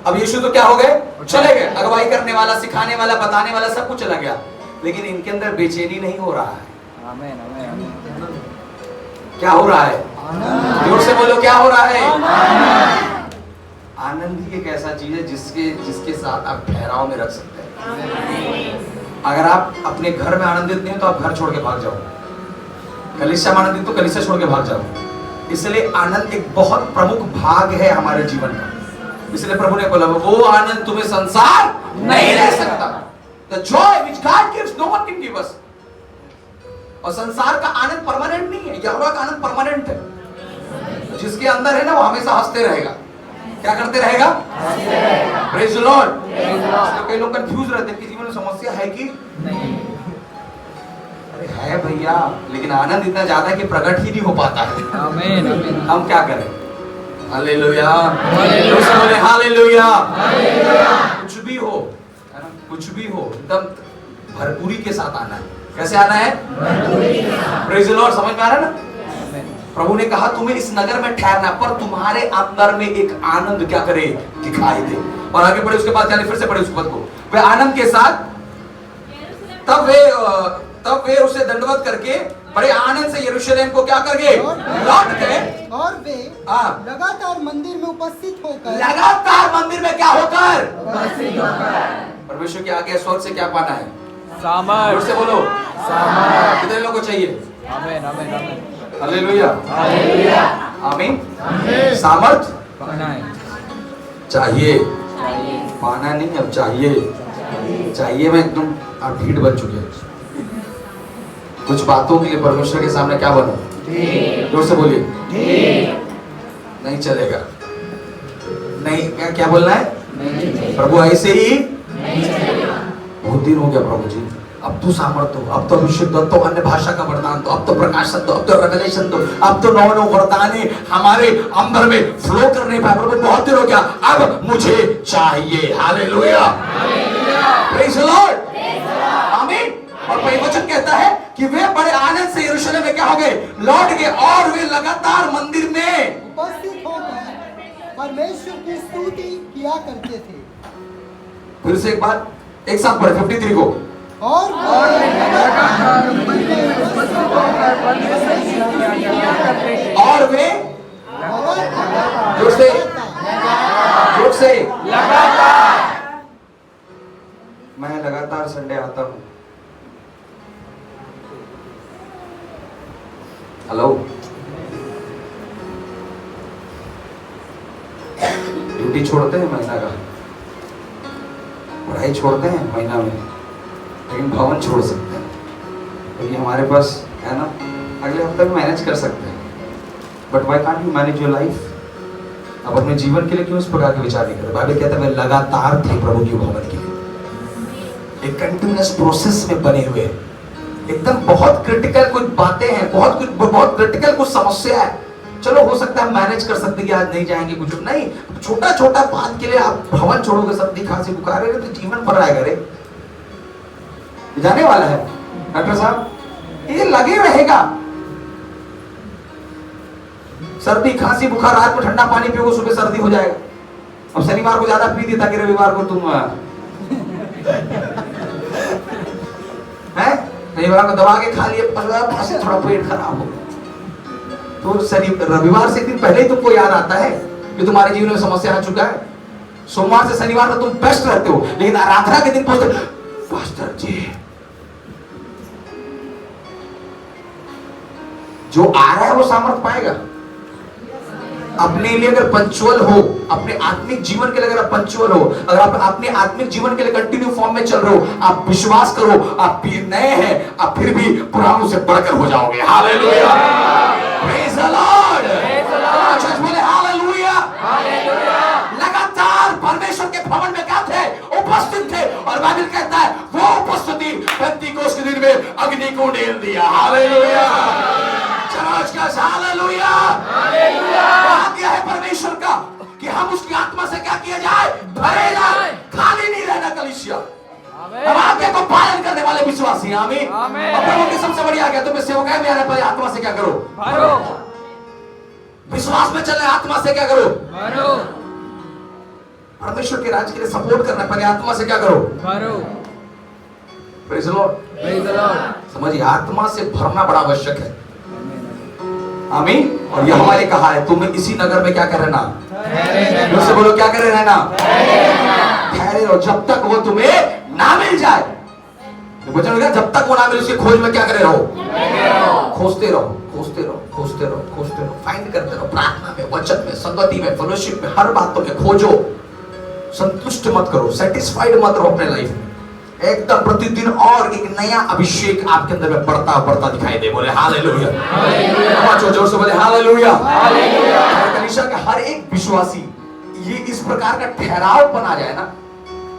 Speaker 1: अब यीशु तो क्या हो गए? चले गए। अगुवाई करने वाला, सिखाने वाला, बताने वाला सब कुछ चला गया, लेकिन इनके अंदर बेचैनी नहीं हो रहा है।
Speaker 4: आमीन आमीन आमीन।
Speaker 1: क्या हो रहा है? जोर से बोलो, क्या हो रहा है? आनंद ही एक ऐसा चीज है जिसके साथ आप ठहराव में रख सकते हैं। अगर आप अपने घर में आनंदित नहीं हो तो आप घर छोड़ के भाग जाओ। कलीसिया में आनंदित तो कलीसिया छोड़ के भाग जाओ। इसलिए आनंद एक बहुत प्रमुख भाग है हमारे जीवन का। इसलिए प्रभु ने बोला, वो आनंद तुम्हें संसार नहीं दे सकता। The joy which God gives, no one can give us. और संसार का आनंद परमानेंट नहीं है, यहोवा का आनंद परमानेंट है। जिसके अंदर है ना, वो हमेशा हंसते रहेगा। क्या करते रहेगा? Praise the Lord. कई लोग कंफ्यूज रहते हैं कि जीवन में समस्या है कि नहीं। अरे है भैया, लेकिन आनंद इतना ज्यादा कि प्रकट ही नहीं हो पाता है।
Speaker 4: आमीन आमीन।
Speaker 1: हम क्या करें? Hallelujah, hallelujah, hallelujah. कुछ भी हो, है ना, कुछ भी हो, एकदम भरपूरी के साथ आना है। कैसे आना है? Praise the Lord. समझ में आ रहा है ना? प्रभु ने कहा तुम्हें इस नगर में ठहरना, पर तुम्हारे अंदर में एक आनंद क्या करे? दिखाई दे। और आगे बढ़े, उसके बाद फिर से पढ़े उस पद को। वे आनंद के साथ तब वे उसे दंडवत करके बड़े आनंद से यरूशलेम को क्या कर गए? लौट गए।
Speaker 2: और वे लगातार मंदिर में उपस्थित होकर,
Speaker 1: लगातार मंदिर में क्या होकर? परमेश्वर के आगे स्वर्ग से क्या पाना है?
Speaker 4: सामर्थ।
Speaker 1: से बोलो, सामर्थ। कितने लोगों को चाहिए?
Speaker 4: आमीन आमीन आमीन।
Speaker 1: हालेलुया, हालेलुया, आमीन। सामर्थ
Speaker 4: पाना है,
Speaker 1: चाहिए,
Speaker 4: चाहिए,
Speaker 1: पाना नहीं, अब चाहिए। चाहिए में एकदम आप भीड़ बन चुके हैं। कुछ बातों के लिए परमेश्वर के सामने क्या बनो? जोर से बोलिए, नहीं चलेगा। नहीं, क्या बोलना है? प्रभु ऐसे ही बहुत दिन हो गया प्रभु जी, अब तो सामर्थ दो, अब तो अभिषेक दो, अब तो अन्य भाषा का वरदान दो, अब तो प्रकाशन दो, अब तो रेवलेशन दो, अब तो नौ वरदान हमारे अंदर में फ्लो कर नहीं पाए प्रभु, बहुत दिन हो गया, अब मुझे चाहिए। हालेलुया, प्रेज़ द लॉर्ड, आमीन। और वचन कहता है कि वे बड़े आनंद से यरूशलेम में क्या हो गए? लौट गए। और वे लगातार मंदिर में
Speaker 2: उपस्थित होकर परमेश्वर की स्तुति किया करते थे।
Speaker 1: फिर से एक बार एक साथ पढ़े 53 को।
Speaker 2: और
Speaker 1: वे जोर से लगातार। मैं लगातार संडे आता हूं। हेलो, ड्यूटी छोड़ते हैं महीना का, पढ़ाई छोड़ते हैं महीना में, लेकिन भवन छोड़ सकते हैं क्योंकि हमारे पास है ना, अगले हफ्ते में मैनेज कर सकते हैं। But why can't you manage your life? अब अपने जीवन के लिए क्यों इस प्रकार के विचार नहीं करते? बाइबल कहता है वे लगातार थे प्रभु के भवन के लिए, एक कंटिन्यूअस प्रोसेस में बने हुए। एकदम बहुत क्रिटिकल कुछ बातें हैं, बहुत क्रिटिकल कुछ समस्या है, चलो हो सकता है मैनेज कर सकते कि आज नहीं जाएंगे, कुछ नहीं, छोटा छोटा बात के लिए आप भवन छोड़ोगे, सर्दी खांसी बुखार है तो जीवन भर आएगा रे, जाने वाला है डॉक्टर साहब, ये लगे रहेगा। सर्दी खांसी बुखार, रात को ठंडा पानी पियोगे, सुबह सर्दी हो जाएगा। अब शनिवार को ज्यादा पी दी ताकि रविवार को तुम है, रविवार को दबा के खा लिए, थोड़ा पेट खराब हो, तो रविवार से एक दिन पहले ही तुमको याद आता है कि तुम्हारे जीवन में समस्या आ चुका है। सोमवार से शनिवार तक तुम बेस्ट रहते हो, लेकिन आराधना के दिन पहुंचते, पास्टर जी जो आ रहा है वो सामर्थ पाएगा। अपने लिए अगर पंचुअल हो, अपने आत्मिक जीवन के लिए अगर आप पंचुअल हो, अगर आप अपने आत्मिक जीवन के लिए कंटिन्यू फॉर्म में चल रहे हो, आप विश्वास करो, आप नए हैं, आप फिर भी पुरानों से बढ़कर हो जाओगे। Hallelujah, praise the Lord, church बोले हालेलुया, हालेलुया। लगातार परमेश्वर के भवन में क्या थे? उपस्थित थे। और बाइबल कहता है वो उपस्थिति पेंतीकोस्त के दिन में अग्नि को ढेल दिया। हालेलुया, चर्च का हालेलुया, हालेलुया। भाग्य है परमेश्वर का कि हम उसकी आत्मा से क्या किया जाए? भरे जाए, खाली नहीं रहना कलीसिया। हम आज्ञा को पालन करने वाले विश्वासी। आमीन। और प्रभु की सबसे बड़ी आज्ञा तुम्हें सेवक है मेरे पहले आत्मा से क्या करो? भरो। विश्वास में चलना, आत्मा से क्या करो? भरो। परमेश्वर के राज्य के लिए सपोर्ट करना, पहले आत्मा से क्या करो? भरो। Praise the Lord, praise the Lord. समझिए, आत्मा से भरना बड़ा आवश्यक है। आमीन। और ये हमारे कहा है तुम्हें इसी नगर में क्या कर रहना? मुझसे बोलो क्या कर रहना? ठहरे रहो जब तक वो तुम्हें ना मिल जाए। वचन क्या? जब तक वो ना मिले उसकी खोज में क्या करे रहो? खोजते रहो, खोजते रहो, खोजते रहो, खोजते रहो, फाइंड करते रहो। प्रार्थना में, वचन में, संगति में, फेलोशिप में, हर बातों में खोजो। संतुष्ट मत करो, सेटिस्फाइड मत रहो अपने लाइफ में। एकदम प्रतिदिन और एक नया अभिषेक आपके अंदर में बढ़ता बढ़ता दिखाई दे। बोले हालेलुया, हालेलुया। जोर से बोले हालेलुया, हालेलुया। कलीसिया का हर एक विश्वासी ये इस प्रकार का ठहराव बना जाए ना,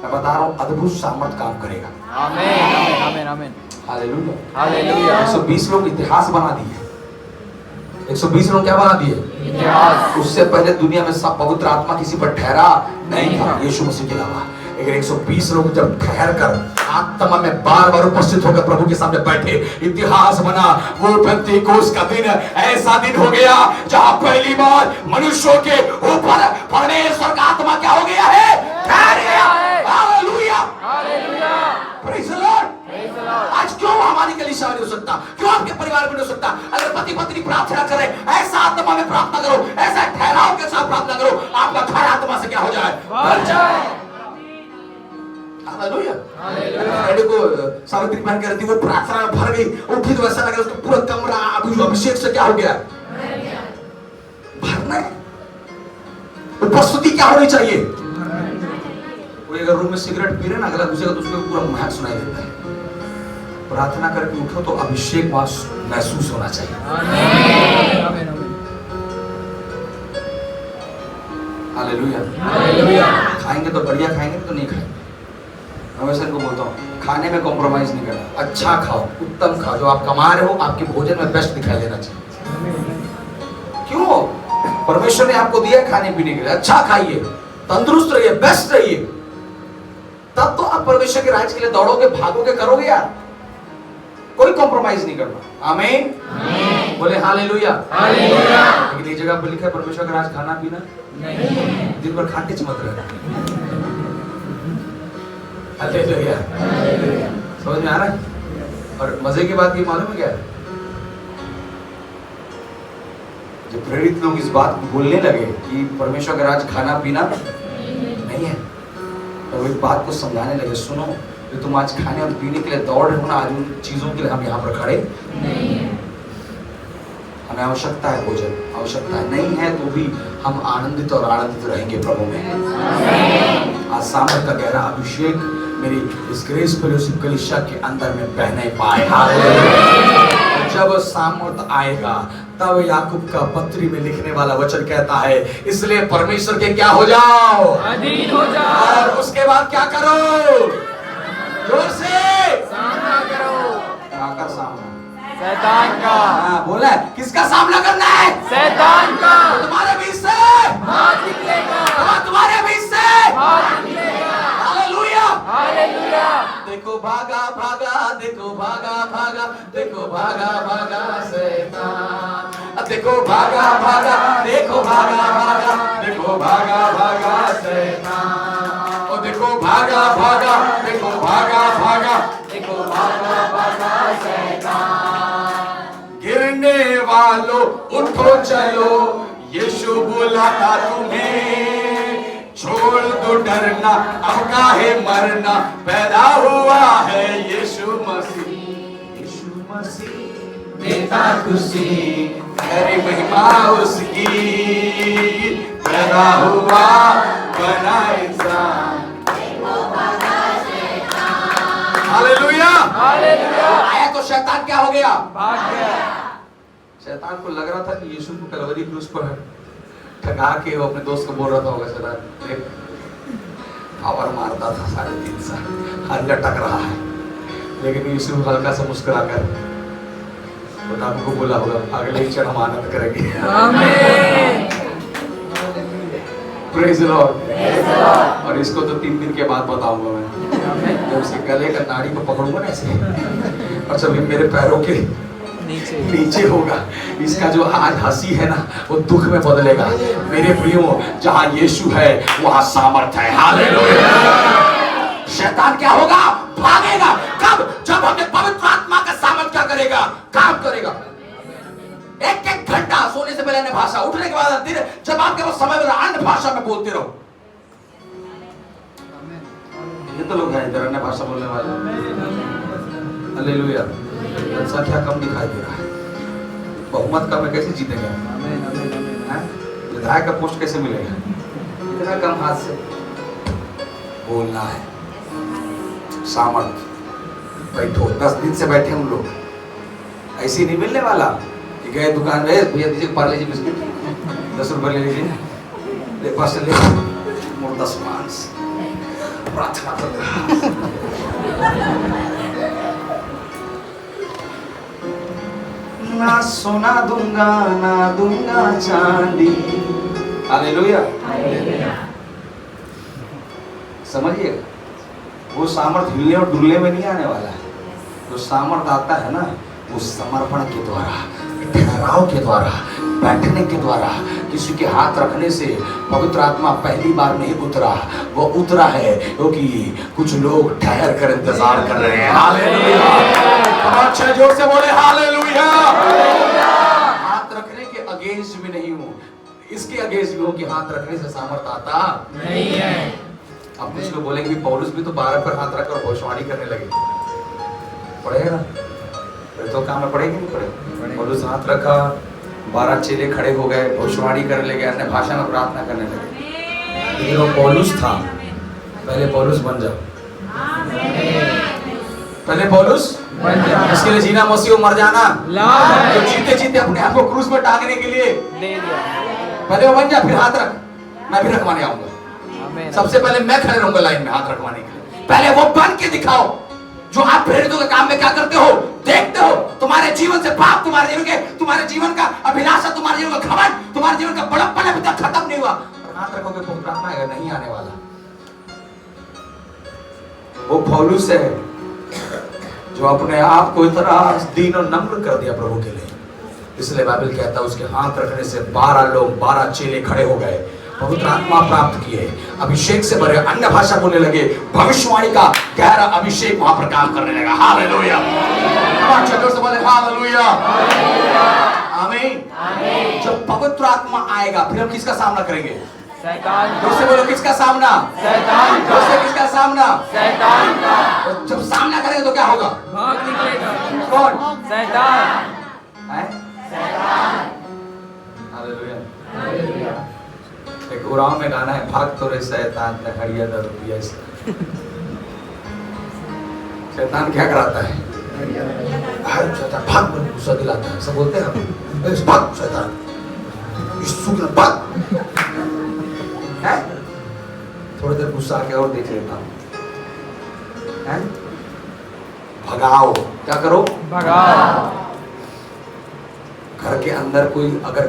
Speaker 1: मैं बता रहा हूं अद्भुत सामर्थ काम करेगा।
Speaker 4: आमीन, आमीन, आमीन।
Speaker 1: Hallelujah,
Speaker 4: hallelujah.
Speaker 1: 120 लोग इतिहास बना दिए। 120 लोग क्या बना दिए?
Speaker 4: इतिहास।
Speaker 1: उससे पहले दुनिया में सब पवित्र आत्मा किसी पर ठहरा नहीं था, यीशु मसीह के अलावा। लेकिन 120 लोग जब ठहर कर आत्मा में बार बार उपस्थित होकर प्रभु के सामने बैठे, इतिहास बना। वो पेंतीकोस्त का दिन ऐसा दिन हो गया जहां पहली बार मनुष्यों के ऊपर परमेश्वर का आत्मा क्या हो गया है? ठहर गया। Hallelujah, hallelujah, praise the Lord. आज क्यों हमारी कलीसिया में नहीं हो सकता? क्यों आपके परिवार में नहीं हो सकता? अगर पति पत्नी प्रार्थना करें, ऐसा आत्मा में प्रार्थना करो, ऐसा ठहराव के साथ प्रार्थना करो, आपका घर आत्मा से क्या हो जाए? भर जाए। Hallelujah, hallelujah. को सावित्री बहन कह रही थी वो प्रार्थना में भर गई, उठी तो ऐसा लगा उसका पूरा कमरा अभिषेक से क्या हो गया? भरना है। उपस्थिति क्या होनी चाहिए? कोई अगर रूम में सिगरेट पी रहे ना, अगला दूसरे का तो उसको पूरा महक सुनाई देता है। प्रार्थना करके उठो तो अभिषेक महसूस होना चाहिए।
Speaker 4: आमीन, आमीन।
Speaker 1: Hallelujah, hallelujah. खाएंगे तो बढ़िया खाएंगे, तो नहीं खाएंगे। मैं वैसे इनको बोलता हूँ खाने में कॉम्प्रोमाइज नहीं करना। अच्छा खाओ, उत्तम खाओ, जो आप कमा रहे हो आपके भोजन में बेस्ट दिखाई देना चाहिए। क्यों? परमेश्वर ने आपको दिया खाने पीने के लिए, अच्छा खाइए, तंदुरुस्त रहिए, बेस्ट रहिए, तब तो आप परमेश्वर के राज्य के लिए दौड़ोगे, भागोगे, करोगे यार। कोई कॉम्प्रोमाइज नहीं करना। आमीन, बोले हालेलुया, हालेलुया। लेकिन एक जगह पर लिखा है परमेश्वर का राज खाना पीना नहीं, दिन भर खाते चमक रहे। हालेलुया, समझ में आ रहा है? और मजे की बात ये मालूम है क्या? जब प्रेरित लोग इस बात को बोलने लगे कि परमेश्वर का राज खाना पीना नहीं है, तो इस बात को समझाने लगे, सुनो जो तुम आज खाने और पीने के लिए दौड़ रहे हो ना, आज उन चीजों के लिए हम यहाँ पर खड़े नहीं है। हमें आवश्यकता है भोजन, आवश्यकता है, नहीं है तो भी हम आनंदित और आनंदित रहेंगे प्रभु में। आज सामर्थ का गहरा अभिषेक मेरी इस ग्रेस फेलोशिप कलीसिया के अंदर में बहने पाए। जब सामर्थ आएगा तब याकूब का पत्री में लिखने वाला वचन कहता है, इसलिए परमेश्वर के क्या हो जाओ? अधीन हो जाओ। और उसके बाद क्या करो? जोर से सामना करो। क्या सामना?
Speaker 4: शैतान का।
Speaker 1: हाँ, बोला है किसका सामना करना है? शैतान का। तुम्हारे बीच से भाग निकलेगा, तुम्हारे बीच से भाग निकलेगा। Hallelujah, hallelujah. देखो भागा भागा, देखो भागा भागा, देखो भागा भागा शैतान, देखो भागा भागा, देखो भागा भागा, देखो भागा भागा शैतान, और देखो भागा भागा, देखो भागा भागा, देखो भागा भागा शैतान। गिरने वालों उठो चलो, यीशु बुलाता तुम्हें, छोड़ दो डरना, अब काहे मरना, पैदा हुआ है यीशु मसीह, यीशु मसीह
Speaker 3: देता खुशी,
Speaker 1: मेरी महिमा उसकी, पैदा हुआ बना इंसान। हालेलुया।
Speaker 4: हालेलुया।
Speaker 1: आया तो शैतान क्या हो गया?
Speaker 4: भाग गया।
Speaker 1: शैतान को लग रहा था कि यीशु को कलवरी क्रूस पर ठगा के वो अपने दोस्त को बोल रहा था होगा शैतान पावर मारता था 3.5 साल हर लटक रहा है, लेकिन यीशु हल्का सा मुस्कुराकर प्रताप को बोला होगा अगले क्षण हम आनंद करेंगे।
Speaker 4: आमीन।
Speaker 1: Praise the Lord. और इसको तो 3 दिन के बाद बताऊंगा मैं, जब उसके गले का नाड़ी को पकड़ूंगा ना ऐसे, और जब ये मेरे पैरों के नीचे होगा, इसका जो आज हंसी है ना वो दुख में बदलेगा। मेरे प्रियो, जहां यीशु है वहां सामर्थ्य है। हालेलुया। शैतान क्या होगा? भागेगा। कब? जब हमें पवित्र आत्मा का सामर्थ्य क्या करेगा? काम करेगा। 1-1 घंटा सोने से पहले अन्य भाषा, उठने के बाद दिन, जब आपके पास समय मिला अन्य भाषा में बोलते रहो। ये तो लोग हैं इधर अन्य भाषा बोलने वाले। हालेलुया। जनसंख्या कम दिखाई दे रहा है, बहुमत कम है, कैसे जीतेंगे? विधायक का पोस्ट कैसे मिलेगा? इतना कम हाथ से बोलना है। सामर्थ। बैठो, 10 दिन से बैठे हम लोग, ऐसे नहीं मिलने वाला कि गए दुकान में भैया दीजिए पार्ले जी बिस्किट 10 रुपए ले लीजिए, ले पास ले मुर्दा मांस प्रार्थना कर। ना सोना दूंगा ना दूंगा चांदी। हालेलुया। समझिए, वो सामर्थ हिलने और डुलने में नहीं आने वाला है। जो सामर्थ आता है ना वो समर्पण के द्वारा, ठहराव के द्वारा, बैठने के द्वारा, किसी के हाथ रखने से। पवित्र आत्मा पहली बार नहीं उतरा, वो उतरा है क्योंकि कुछ लोग ठहर कर इंतजार कर रहे हैं। हालेलुया। अच्छा जोर से बोले हालेलुया। हाथ रखने के अगेंस्ट में नहीं हूँ, इसके अगेंस्ट में हूँ कि हाथ रखने से सामर्थ आता नहीं है। अब कुछ लोग बोलेंगे पौलुस भी तो 12 पर हाथ रखकर भविष्यवाणी करने लगे, पढ़ेगा ना? तो काम में पढ़ेगी नहीं पढ़ेगा? पौलुस हाथ रखा, 12 चेले खड़े हो गए, भविष्यवाणी करने लगे, अन्य भाषा में प्रार्थना करने लगे। लेकिन वो पौलुस था। पहले पौलुस बन जाओ, पहले पौलुस बन जाओ। इसके लिए जीना मसीह को मर जाना, तो जीते जीते अपने आप को क्रूस पर टांगने के लिए दे दिया। पहले वो बन जा, फिर हाथ रख, मैं भी रखवाने आऊंगा। सबसे पहले मैं खड़े रहूंगा लाइन में हाथ रखवाने के लिए। पहले वो बन के दिखाओ जो आप प्रेरितों के काम में क्या करते हो, देखते हो। तुम्हारे जीवन से पाप, तुम्हारे जीवन के, तुम्हारे जीवन का अभिलाषा, तुम्हारे जीवन का घमंड, तुम्हारे जीवन का बड़प्पन अभी तक खत्म नहीं हुआ, हाथ रखोगे तो प्रार्थना है नहीं आने वाला। वो पौलुस है जो अपने आप को इतना दीन और नम्र कर दिया प्रभु के लिए। इसलिए बाइबल कहता है उसके हाथ रखने से 12 लोग, 12 चेले खड़े हो गए, पवित्र आत्मा प्राप्त किए, अभिषेक से भरे, अन्य भाषा बोलने लगे, भविष्यवाणी का गहरा अभिषेक वहां पर काम करने लगा। हालेलुया। जोर से बोले हालेलुया। आमीन। जब पवित्र आत्मा आएगा फिर हम किसका सामना करेंगे? शैतान। जोर से बोलो किसका सामना? शैतान। जोर से किसका सामना? शैतान का। जब सामना करेंगे तो क्या होगा? भाग निकलेगा। कौन? शैतान। हालेलुया। एक उराव में गाना है, भाग तो रे शैतान हरिया दरुपिया। शैतान क्या कराता है? शैतान भाग में गुस्सा दिलाता है। सब बोलते हैं भाग शैतान, भाग। थोड़ी देर गुस्सा आके और देख लेता हूं। भगाओ। क्या करो? भगाओ। घर के अंदर कोई अगर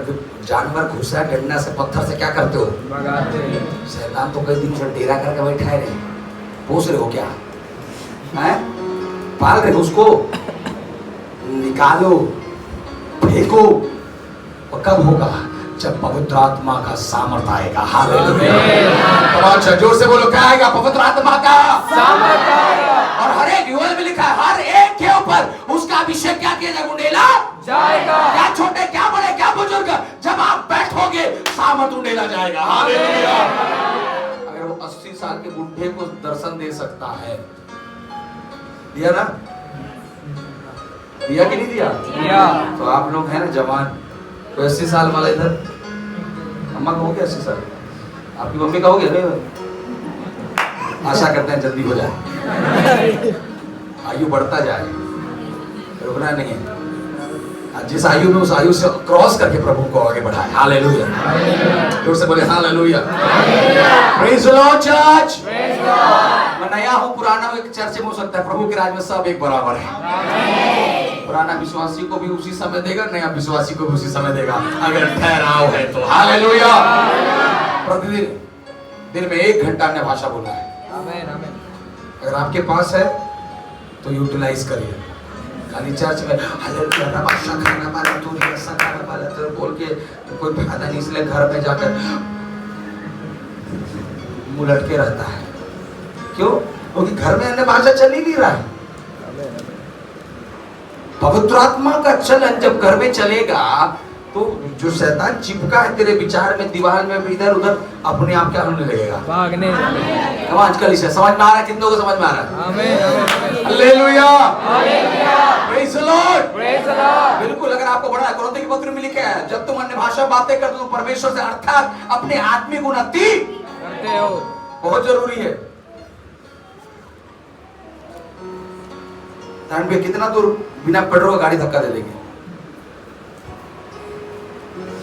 Speaker 1: जानवर घुसा डंडा से, पत्थर से, क्या करते हो? भगाते। शैतान तो कई दिन से डेरा करके बैठा है, पोस रहे हो क्या? हैं? पाल रहे हो उसको? निकालो, फेंको। और कब होगा? जब पवित्र आत्मा का सामर्थ आएगा। हालेलुया। अच्छा जोर से बोलो क्या आएगा? पवित्र आत्मा का सामर्थ आएगा। और हर एक योएल में लिखा है हर एक के ऊपर उसका अभिषेक क्या किया जाएगा? उंडेला जाएगा। क्या छोटे, क्या बड़े, क्या बुजुर्ग, जब आप बैठोगे सामर्थ उंडेला जाएगा। हालेलुया। अगर वो 80 साल के बुढ़े को दर्शन दे सकता है, दिया ना? दिया कि नहीं दिया?
Speaker 4: दिया।
Speaker 1: तो आप लोग हैं ना जवान, तो 80 साल वाला इधर, अम्मा का हो गया 80 साल, आपकी मम्मी का हो गया नहीं? आशा करते हैं जल्दी हो जाए, आयु बढ़ता जाए, रुकना नहीं है। जिस आयु में उस आयु से क्रॉस करके प्रभु को आगे बढ़ाए। हालेलुया, जोर से बोले hallelujah. Praise the Lord church. मैं नया हूँ पुराना हूँ, एक चर्च में हो सकता है, प्रभु के राज में सब एक बराबर है। पुराना विश्वासी को भी उसी समय देगा, नया विश्वासी को भी उसी समय देगा, अगर ठहराव है तो। हालेलुया। प्रतिदिन दिन में 1 घंटा अन्य भाषा बोलना है। अगर आपके पास है तो यूटिलाइज करिए। खाली चर्च में हालेलुया भाषा खाना वाला तो ऐसा खाना वाला तो बोल के कोई फायदा नहीं, इसलिए घर में जाकर मुंह लटके रहता है। क्यों? क्योंकि घर में अन्य भाषा चल ही नहीं रहा है। पवित्र आत्मा का चलन जब घर में चलेगा तो जो शैतान चिपका है तेरे विचार में, दीवार में, इधर उधर, अपने आप क्या होने लगेगा? भागने। आजकल इसे समझ में आ रहा है? कितनों को समझ में आ रहा है? आमीन। Hallelujah. Praise the Lord. Praise the Lord. बिल्कुल। अगर आपको बढ़ना है, कुरिन्थियों की पत्री में लिखा है, जब तुम अन्य भाषा बातें करते हो तो परमेश्वर से अर्थात अपने आत्मिक उन्नति करते हो। बहुत जरूरी है। कितना दूर बिना पेट्रोल का गाड़ी धक्का दे देंगे?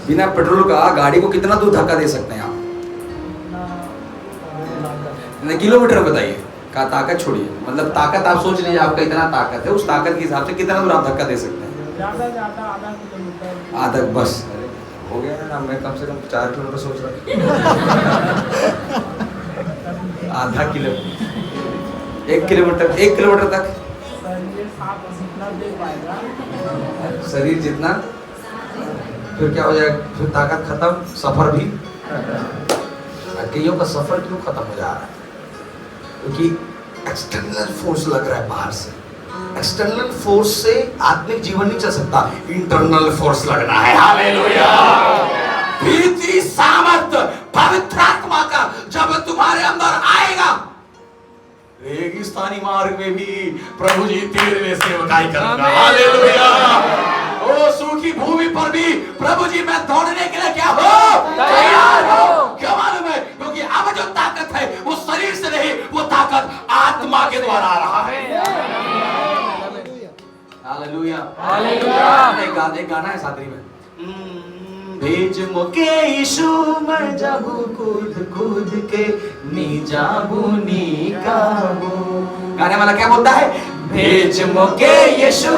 Speaker 1: बिना पेट्रोल का गाड़ी को कितना दूर धक्का दे सकते हैं आप? किलोमीटर बताइए। का ताकत छोड़िए, मतलब ताकत आप सोच लीजिए, आपका इतना ताकत है, उस ताकत के हिसाब से कितना दूर आप धक्का दे सकते हैं? आधा किलोमीटर। आधा बस हो गया ना। मैं कम से कम 4 किलोमीटर सोच रहा। आधा किलोमीटर, 1 किलोमीटर, 1 किलोमीटर तक शरीर जितना, फिर क्या हो जाएगा? फिर ताकत खत्म, सफर भी। कईयों का सफर क्यों खत्म हो जा रहा है? क्योंकि एक्सटर्नल फोर्स लग रहा है बाहर से। एक्सटर्नल फोर्स से आत्मिक जीवन नहीं चल सकता, इंटरनल फोर्स लगना है। हालेलुया। भीतरी सामर्थ पवित्र आत्मा का जब तुम्हारे अंदर आएगा, रेगिस्तानी मार्ग में भी प्रभु जी तेरे लिए सेवकाई करूंगा। हालेलुया। ओ सूखी भूमि पर भी प्रभु जी मैं दौड़ने के लिए क्या हो? तैयार हो। क्यों मालूम है? क्योंकि अब जो ताकत है वो शरीर से नहीं, वो ताकत आत्मा के द्वारा आ रहा है। हालेलुया। हालेलुया। एक गाना है सादरी में, भेज मुके यीशु मैं जाबू कूद कूद के नी जाबू नी काबू। गाने वाला क्या बोलता है? भेज मुके यीशु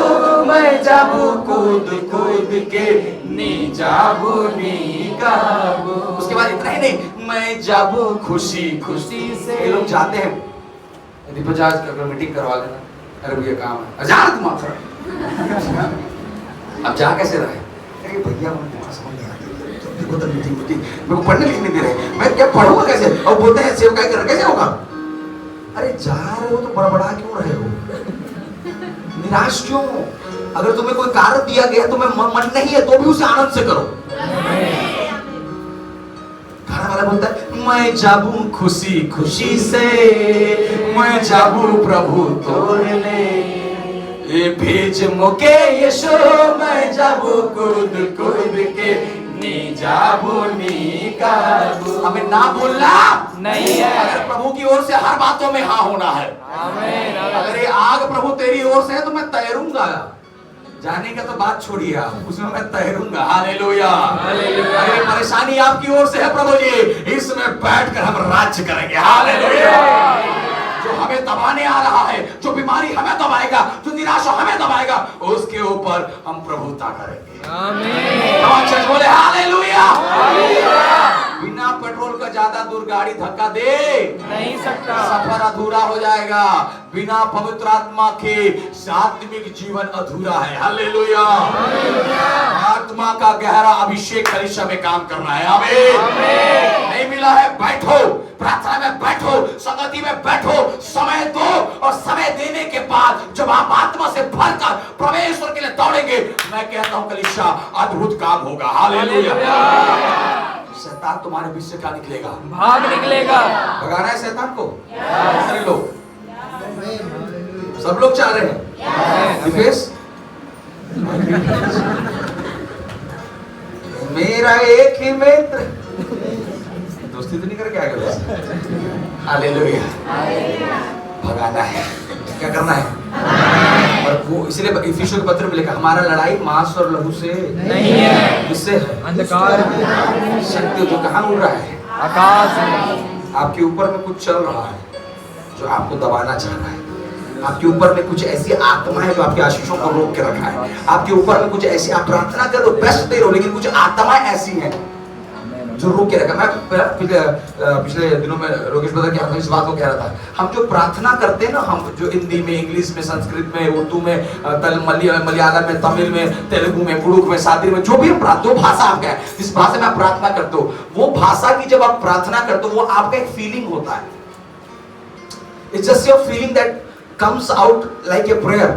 Speaker 1: मैं जाबू कूद कूद के नी जाबू नी काबू। उसके बाद इतना ही नहीं, मैं जाबू खुशी खुशी से। ये लोग जाते हैं, यदि 50 का मीटिंग करवा लेना, अरे भैया काम है, हजार तुम अब जा कैसे रहे? अरे भैया मेरे को पढ़ने लिखने दे रहे, मैं क्या पढ़ूंगा कैसे? और बोलते हैं सेवकाई कर, कैसे होगा? अरे जा रहे हो तो बड़बड़ा क्यों रहे हो? निराश क्यों? अगर तुम्हें कोई कार्य दिया गया तुम्हें मन नहीं है तो भी उसे आनंद से करो। खाना वाला बोलता है मैं जाबू खुशी खुशी से, मैं जाबू प्रभु तोड़ ले, ये भेज मुके यीशु मैं जाबू कूद कूद के नी जाबू नी काबू। हमें ना बोलना नहीं है। अगर प्रभु की ओर से हर बातों में हाँ होना है। आमीन। अगर ये आग प्रभु तेरी ओर से है तो मैं तैरूंगा। जाने का तो बात छोड़िए आप, उसमें मैं तैरूंगा। हालेलुया। हालेलुया। अगर परेशानी आपकी ओर से है प्रभु जी, इसमें बैठकर हम राज्य करेंगे। हालेलुया। जो हमें दबाने आ रहा है, जो बीमारी हमें दबाएगा, जो निराशा हमें दबाएगा, उसके ऊपर हम प्रभुता करेंगे। आमीन। चर्च बोले हालेलुया। बिना पेट्रोल का ज्यादा दूर गाड़ी धक्का दे नहीं सकता, सफर अधूरा हो जाएगा। बिना पवित्र आत्मा के आत्मिक जीवन अधूरा है। हालेलुया। आत्मा का गहरा अभिषेक कलीसिया में काम करना है। आमीन। नहीं मिला है, बैठो प्रार्थना में, बैठो संगति में, बैठो, समय दो, और समय देने के बाद जब आप आत्मा से भरकर परमेश्वर के लिए दौड़ेंगे, मैं कहता हूं कलीसिया अद्भुत काम होगा। हालेलुया। शैतान तुम्हारे बीच से क्या निकलेगा? भाग निकलेगा। भगाना है शैतान को? सारे लोग, सब लोग चाह रहे हैं। दिपेश मेरा एक ही मित्र, दोस्ती तो नहीं करके आएगा वैसे। हालेलुया, भगाना है, क्या करना है? और वो इसलिए इफिसियों के पत्र में लिखा, हमारा लड़ाई मांस और लहू से
Speaker 4: नहीं है,
Speaker 1: किससे है?
Speaker 4: अंधकार
Speaker 1: शक्ति जो कहाँ उड़ रहा है?
Speaker 4: आकाश में।
Speaker 1: आपके ऊपर में कुछ चल रहा है जो आपको दबाना चाह रहा है। आपके ऊपर में कुछ ऐसी आत्मा है जो आपके आशीषों को रोक के रखा है। आपके ऊपर में कुछ ऐसी, आप प्रार्थना कर रहे हो, बेस्ट दे रहे हो, लेकिन कुछ आत्माएं ऐसी हैं जो रोक के रखा। मैं पिछले दिनों में रोकेश ब्रदर के हाथ में इस बात को कह रहा था, हम जो प्रार्थना करते हैं ना, हम जो हिंदी में, इंग्लिश में, संस्कृत में, उर्दू में, मलयालम में, तमिल में, तेलुगु में, कुड़ुक में, सादरी में, जो भी जो भाषा आपका है, जिस भाषा में आप प्रार्थना करते हो, वो भाषा की जब आप प्रार्थना करते हो, वो आपका एक फीलिंग होता है। It's just your feeling that comes out like a prayer.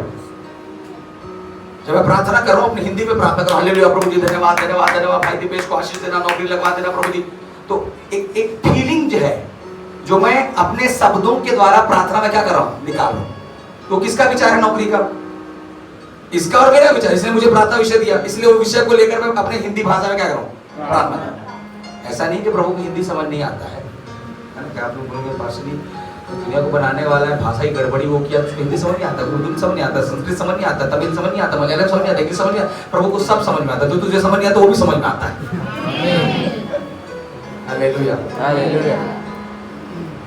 Speaker 1: जब मैं प्रार्थना कर रहा हूं, अपनी हिंदी में प्रार्थना कर रहा हूं, हालेलुया प्रभु जी, धन्यवाद धन्यवाद धन्यवाद, भाई दीपेश को आशीष देना, नौकरी लगवा देना प्रभु जी, तो एक फीलिंग जो है, जो मैं अपने शब्दों के द्वारा प्रार्थना में क्या कर रहा हूं, निकाल रहा हूं। तो किसका विचार है नौकरी का? इसका और मेरा विचार। इसने मुझे प्रार्थना विषय दिया, इसलिए वो विषय को लेकर मैं अपने हिंदी भाषा में क्या कर रहा हूं, प्रार्थना कर रहा हूं। ऐसा नहीं कि प्रभु को हिंदी समझ नहीं आता है ना, क्या आप लोग बोलेंगे पार्षदी दुनिया को बनाने वाला है, भाषा ही गड़बड़ी वो किया, हिंदी समझ नहीं आता, उर्दू समझ नहीं आता, संस्कृत समझ नहीं आता, तमिल समझ नहीं आता, मलयालम समझ नहीं आता, इंग्लिश समझ नहीं आता, प्रभु को सब समझ में आता है। जो तुझे समझ नहीं आता वो भी समझ में आता है। Hallelujah,
Speaker 4: hallelujah.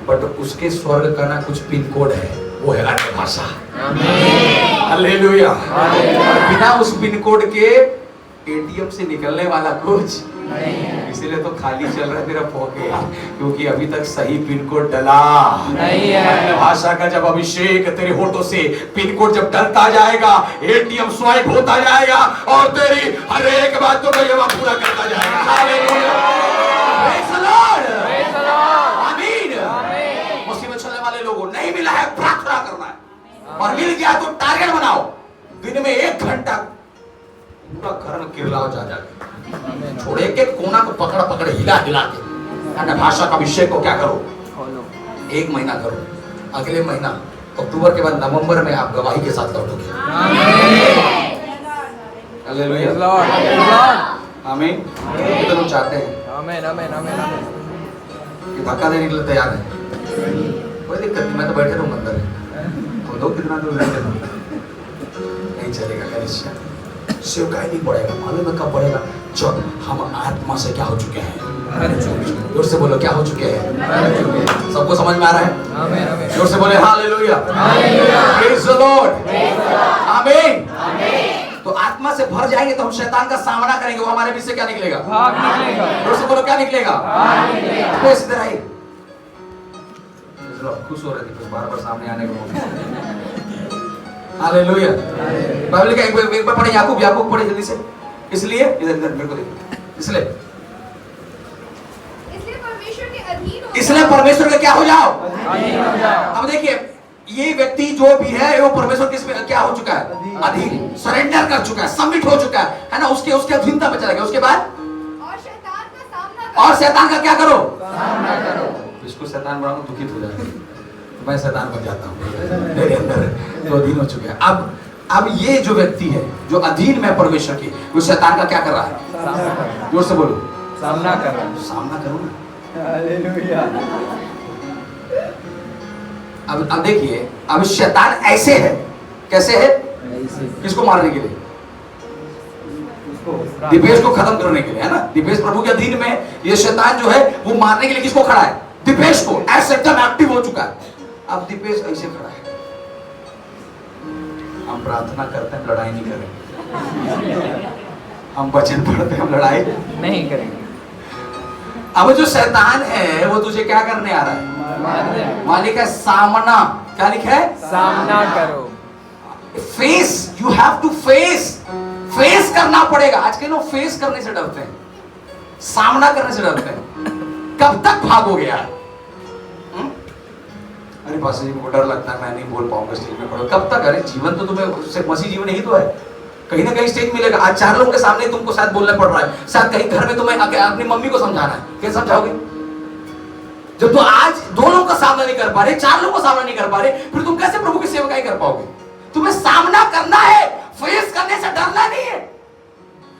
Speaker 1: बट उसके स्वर्ग का ना कुछ पिन कोड है, वो है अन्य भाषा।
Speaker 4: आमीन,
Speaker 1: हालेलुया।
Speaker 4: हालेलुया।
Speaker 1: बिना उस पिन कोड के एटीएम से निकलने वाला कुछ
Speaker 4: नहीं है,
Speaker 1: इसलिए तो खाली चल रहा है तेरा पॉकेट, क्योंकि अभी तक सही पिन कोड डला
Speaker 4: नहीं है।
Speaker 1: अन्य भाषा का जब अभिषेक तेरे होठों से पिन कोड जब डलता जाएगा, एटीएम स्वाइप होता जाएगा और तेरी हर एक बात को भैया पूरा करता जाएगा। Hallelujah, praise the Lord,
Speaker 4: praise the Lord.
Speaker 1: आमीन।
Speaker 4: आमीन।
Speaker 1: मुसीबत चलने वाले लोगों, नहीं मिला है प्रार्थना करना है, और मिल गया तो टारगेट बनाओ, दिन में 1 घंटा पूरा घर में किरलाओ जा जाके, छोड़ एक एक कोना को पकड़ पकड़ हिला हिला के अन्य भाषा का विषय को क्या करो, 1 महीना करो। अगले महीना अक्टूबर के बाद नवंबर में आप गवाही के साथ लौटोगे। Hallelujah,
Speaker 4: praise Lord, praise Lord.
Speaker 1: आमीन। कितने लोग चाहते हैं
Speaker 4: आमीन, आमीन, आमीन, आमीन।
Speaker 1: कि धक्का देने के लिए तैयार है? कोई दिक्कत नहीं, मैं तो बैठे रहूं अंदर, तो लोग कितना दूर नहीं चलेगा। कलिसिया सेवकाई नहीं पड़ेगा, मालूम है कब पड़ेगा? जब हम आत्मा से क्या हो चुके हैं। जोर से बोलो, क्या हो चुके हैं? सबको समझ में आ रहा है?
Speaker 4: आमीन, आमीन।
Speaker 1: जोर से बोले हालेलुया, प्रेज़ द लॉर्ड, आमीन। तो आत्मा से भर जाएंगे तो हम शैतान का सामना करेंगे, वो हमारे बीच से क्या निकलेगा?
Speaker 4: भाग निकलेगा।
Speaker 1: जोर से बोलो, क्या निकलेगा?
Speaker 4: भाग निकलेगा।
Speaker 1: बस इधर आइए, खुश हो रहे थे बार बार सामने आने को। हालेलुया। बाइबल का एक बार पढ़े, याकूब पढ़े जल्दी से। इसलिए इधर इधर मेरे को देखो, इसलिए
Speaker 5: परमेश्वर के अधीन हो,
Speaker 1: इसलिए परमेश्वर के क्या हो जाओ,
Speaker 4: अधीन हो जाओ।
Speaker 1: अब देखिए, ये व्यक्ति जो भी है वो परमेश्वर किस में क्या हो चुका है? अधीन, सरेंडर कर चुका है, सबमिट हो चुका है ना, उसके अधीनता में चला गया। उसके बाद
Speaker 5: और शैतान का सामना करो,
Speaker 1: और शैतान का क्या करो?
Speaker 4: सामना करो।
Speaker 1: इसको शैतान बड़ा दुखित हो जाता है, मैं शैतान बन जाता हूँ, मेरे अंदर तो अधीन हो चुके हैं। अब ये जो व्यक्ति है जो अधीन में परमेश्वर की, वो शैतान का क्या कर रहा है?
Speaker 4: सामना करो।
Speaker 1: जोर से बोलो,
Speaker 4: सामना करो।
Speaker 1: सामना करो ना।
Speaker 4: हालेलुया।
Speaker 1: अब देखिए, अब शैतान ऐसे है, कैसे है? किसको मारने के लिए? दीपेश को खत्म करने के लिए, है ना। दीपेश प्रभु के अधीन में, ये शैतान जो है वो मारने के लिए किसको खड़ा है? दीपेश को। ऐसे एकदम एक्टिव हो चुका है। अब दीपेश ऐसे खड़ा है, हम प्रार्थना करते हैं, लड़ाई नहीं करेंगे, हम वचन पढ़ते हैं, हम लड़ाई
Speaker 4: नहीं करेंगे।
Speaker 1: अब जो शैतान है वो तुझे क्या करने आ रहा है? मालिक है सामना, क्या लिखा है?
Speaker 4: सामना करो।
Speaker 1: Face, you have to face करना पड़ेगा। आज के लोग फेस करने से डरते हैं, सामना करने से डरते हैं। कब तक भागोगे यार? अरे पास जी को डर लगता है, मैं नहीं बोल पाऊंगा स्टेज में खड़े। कब तक? अरे जीवन तो तुम्हें सिर्फ मसीह जीवन ही तो है, कहीं ना कहीं स्टेज मिलेगा। आज 4 लोगों के सामने तुमको शायद बोलना पड़ रहा है, शायद कहीं घर में तुम्हें अपनी मम्मी को समझाना है, कैसे समझाओगे? जब तो आज 2 लोगों का सामना नहीं कर पा रहे, 4 लोगों का सामना नहीं कर पा रहे, फिर तुम कैसे प्रभु की सेवकाई कर पाओगे? तुम्हें सामना करना है, फेस करने से डरना नहीं है।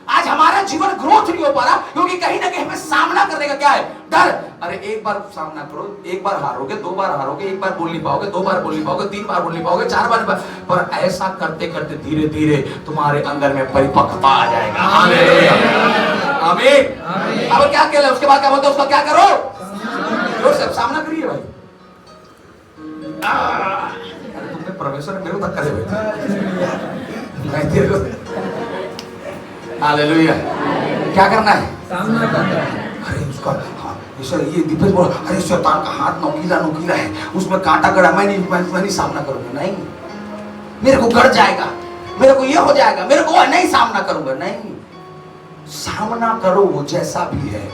Speaker 1: आज हमारा जीवन ग्रोथ नहीं हो पा रहा क्योंकि कहीं ना कहीं हमें सामना करने का क्या है, डर। अरे एक बार सामना करो, एक बार हारोगे, 2 बार हारोगे, 1 बार बोल नहीं पाओगे, 2 बार बोल नहीं पाओगे, 3 बार बोल नहीं पाओगे, 4 बार, पर ऐसा करते करते धीरे धीरे तुम्हारे अंदर में परिपक्वता आ जाएगा। आमीन। अब क्या कहला, उसके बाद क्या बोलते, उसका क्या करो, जोर से सामना करिए भाई। अरे तुमने परमेश्वर मेरे को धक्का दे मैं तेरे को, हालेलुया। क्या करना है, सामना करना है। अरे उसका ये दीपेश बोला, अरे शैतान का हाथ नोकीला नोकीला है, उसमें कांटा गड़ा, मैं नहीं सामना करूंगा, नहीं, मेरे को गड़ जाएगा, मेरे को ये हो जाएगा, मेरे को नहीं सामना करूंगा, नहीं, सामना करो। वो जैसा भी है,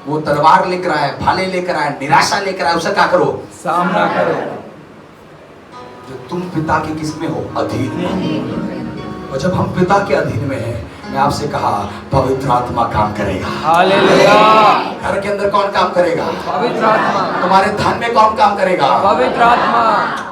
Speaker 1: वो तलवार लेकर आए, भाले लेकर आए, निराशा लेकर आए, उसे क्या करो, सामना करो। जो तुम पिता के किसमें हो, अधीन में। और जब हम पिता के अधीन में हैं, मैं आपसे कहा पवित्र आत्मा काम करेगा। हालेलुया। घर के अंदर कौन काम करेगा, पवित्र आत्मा। तुम्हारे धन में कौन काम करेगा, पवित्र आत्मा।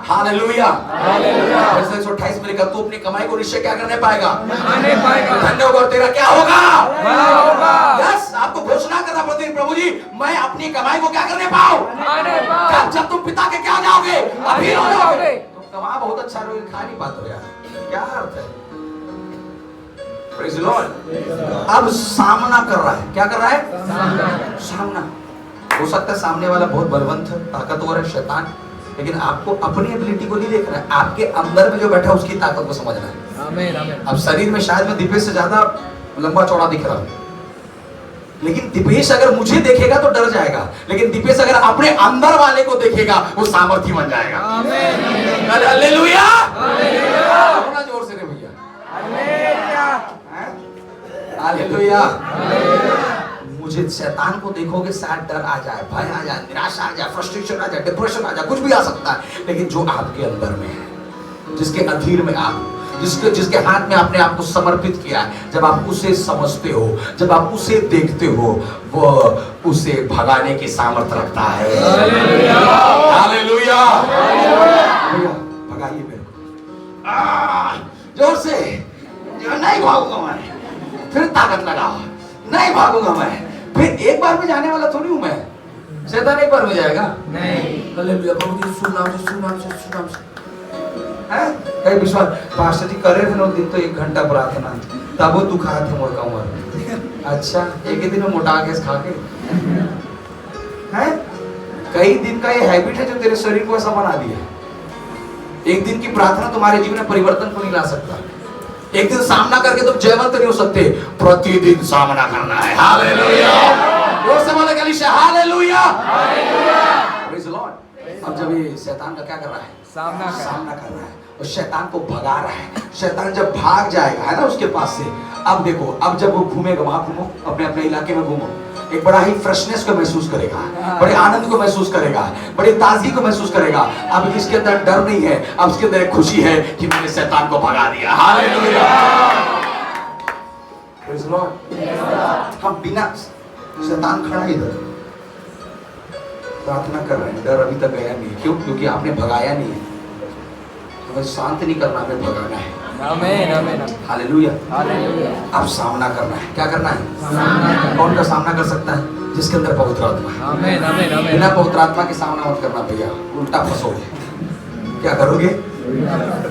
Speaker 1: हालेलुया। हालेलुया। 28 में लिखा, तू अपनी कमाई को निश्चय क्या करने पाएगा, आने पाएगा। धन्य होगा और तेरा क्या होगा, भला होगा। यस, आपको घोषणा करना पड़ती है, प्रभु जी मैं अपनी कमाई को क्या करने पाऊं, आने पाऊं। जब तुम पिता के क्या जाओगे, अधीन हो जाओगे। तुम कमा बहुत अच्छा रहोगे, खा नहीं पाते हो यार, क्या अर्थ है। Praise the Lord। अब सामना कर रहा है, क्या कर रहा है, सामना। हो सकता है सामने वाला बहुत बलवंत है, ताकतवर है, शैतान, लेकिन आपको अपनी एबिलिटी को नहीं देखना है, आपके अंदर में जो बैठा है उसकी ताकत को समझना है। आमीन, आमीन। अब शरीर में शायद मैं दीपेश से ज्यादा लंबा चौड़ा दिख रहा हूं, लेकिन दीपेश अगर मुझे देखेगा तो डर जाएगा, लेकिन दीपेश अगर अपने अंदर वाले को देखेगा वो सामर्थी बन जाएगा। आमीन। हालेलुया। हालेलुया। जोर से रे भैया, हालेलुया। मुझे शैतान को देखोगे, शायद डर आ जाए, भय आ जाए, निराशा आ जाए, फ्रस्ट्रेशन आ जाए, डिप्रेशन आ जाए, कुछ भी आ सकता है, लेकिन जो आपके अंदर में है, जिसके अधीन में आप, जिसके हाथ में आपने आपको समर्पित किया है, जब आप उसे समझते हो, जब आप उसे देखते हो, वो उसे भगाने की सामर्थ्य रखता है। हालेलुया। हालेलुया। भगाइए मेरे को जोर से, नहीं भागूंगा मैं, फिर ताकत लगाओ, नहीं भागूंगा मैं, फिर एक बार में जाने वाला थोड़ी हूं मैं, शैतान एक बार में जाएगा, नहीं। हालेलुया। प्रभु जी सुनाम से हैं, कई विश्वास पास्टर जी करे थे ना दिन तो 1 घंटा प्रार्थना, तब वो दुखा थे मोर कमर। अच्छा, एक ही दिन में मोटा के खा के हैं, कई दिन का ये हैबिट है जो तेरे शरीर को ऐसा बना दिया। एक दिन की प्रार्थना तुम्हारे जीवन में परिवर्तन को नहीं ला सकता, एक दिन सामना करके तुम जयवंत नहीं हो सकते, प्रतिदिन सामना करना है। हालेलुया। जोर से बोले गलीशा, हालेलुया। Praise the Lord. अब जब ये शैतान का क्या कर रहा है, सामना कर रहा है, और शैतान को भगा रहा है। शैतान जब भाग जाएगा, है ना, उसके पास से, अब देखो, अब जब वो घूमेगा, वहां घूमो, अपने अपने इलाके में घूमो, एक बड़ा ही फ्रेशनेस को महसूस करेगा, बड़े आनंद को महसूस करेगा, बड़ी ताजगी को महसूस करेगा। अब इसके अंदर डर नहीं है, अब इसके अंदर खुशी है कि मैंने शैतान को भगा दिया। हालेलुया। Praise the Lord. हम बिना शैतान खड़ा इधर प्रार्थना कर रहे हैं, डर अभी तक गया नहीं। क्यों? क्योंकि आपने भगाया नहीं है। हमें शांत नहीं करना, हमें भगाना है। आमीन, आमीन। हालेलुया। हालेलुया। अब सामना करना है। क्या करना है? सामना। कौन का सामना कर सकता है? जिसके अंदर पवित्र आत्मा है। आमीन, आमीन, आमीन। बिना पवित्र आत्मा के सामना मत करना भैया, उल्टा फंसोगे। क्या करोगे?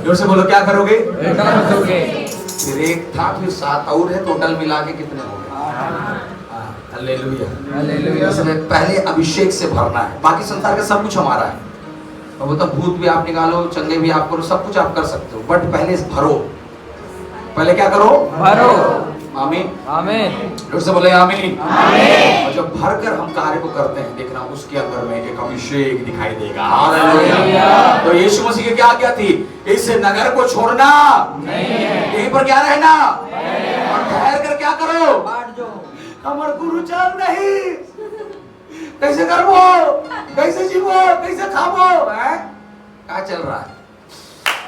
Speaker 1: जोर से बोलो, क्या करोगे? उल्टा फंसोगे। फिर एक था, फिर 7 और है, टोटल मिला के कितने हो गए? हालेलुया। हालेलुया। इसलिए पहले अभिषेक से भरना है, बाकी संसार का सब कुछ हमारा है। और वो तो भूत भी आप निकालो, चंगे भी आप करो, सब कुछ आप कर सकते हो, बट पहले भरो। पहले क्या करो? भरो। आमीन, आमीन। जोर से बोले आमीन, आमीन। और जब भरकर हम कार्य को करते हैं, देखना उसके अंदर में एक अभिषेक दिखाई देगा। हालेलुया। तो यीशु मसीह की क्या आज्ञा थी? इस नगर को छोड़ना नहीं है, यहीं पर क्या रहना, और ठहर कर क्या करो? हमारे गुरु चल नहीं, कैसे करबो, कैसे जीवो, कैसे खाबो, क्या चल रहा है?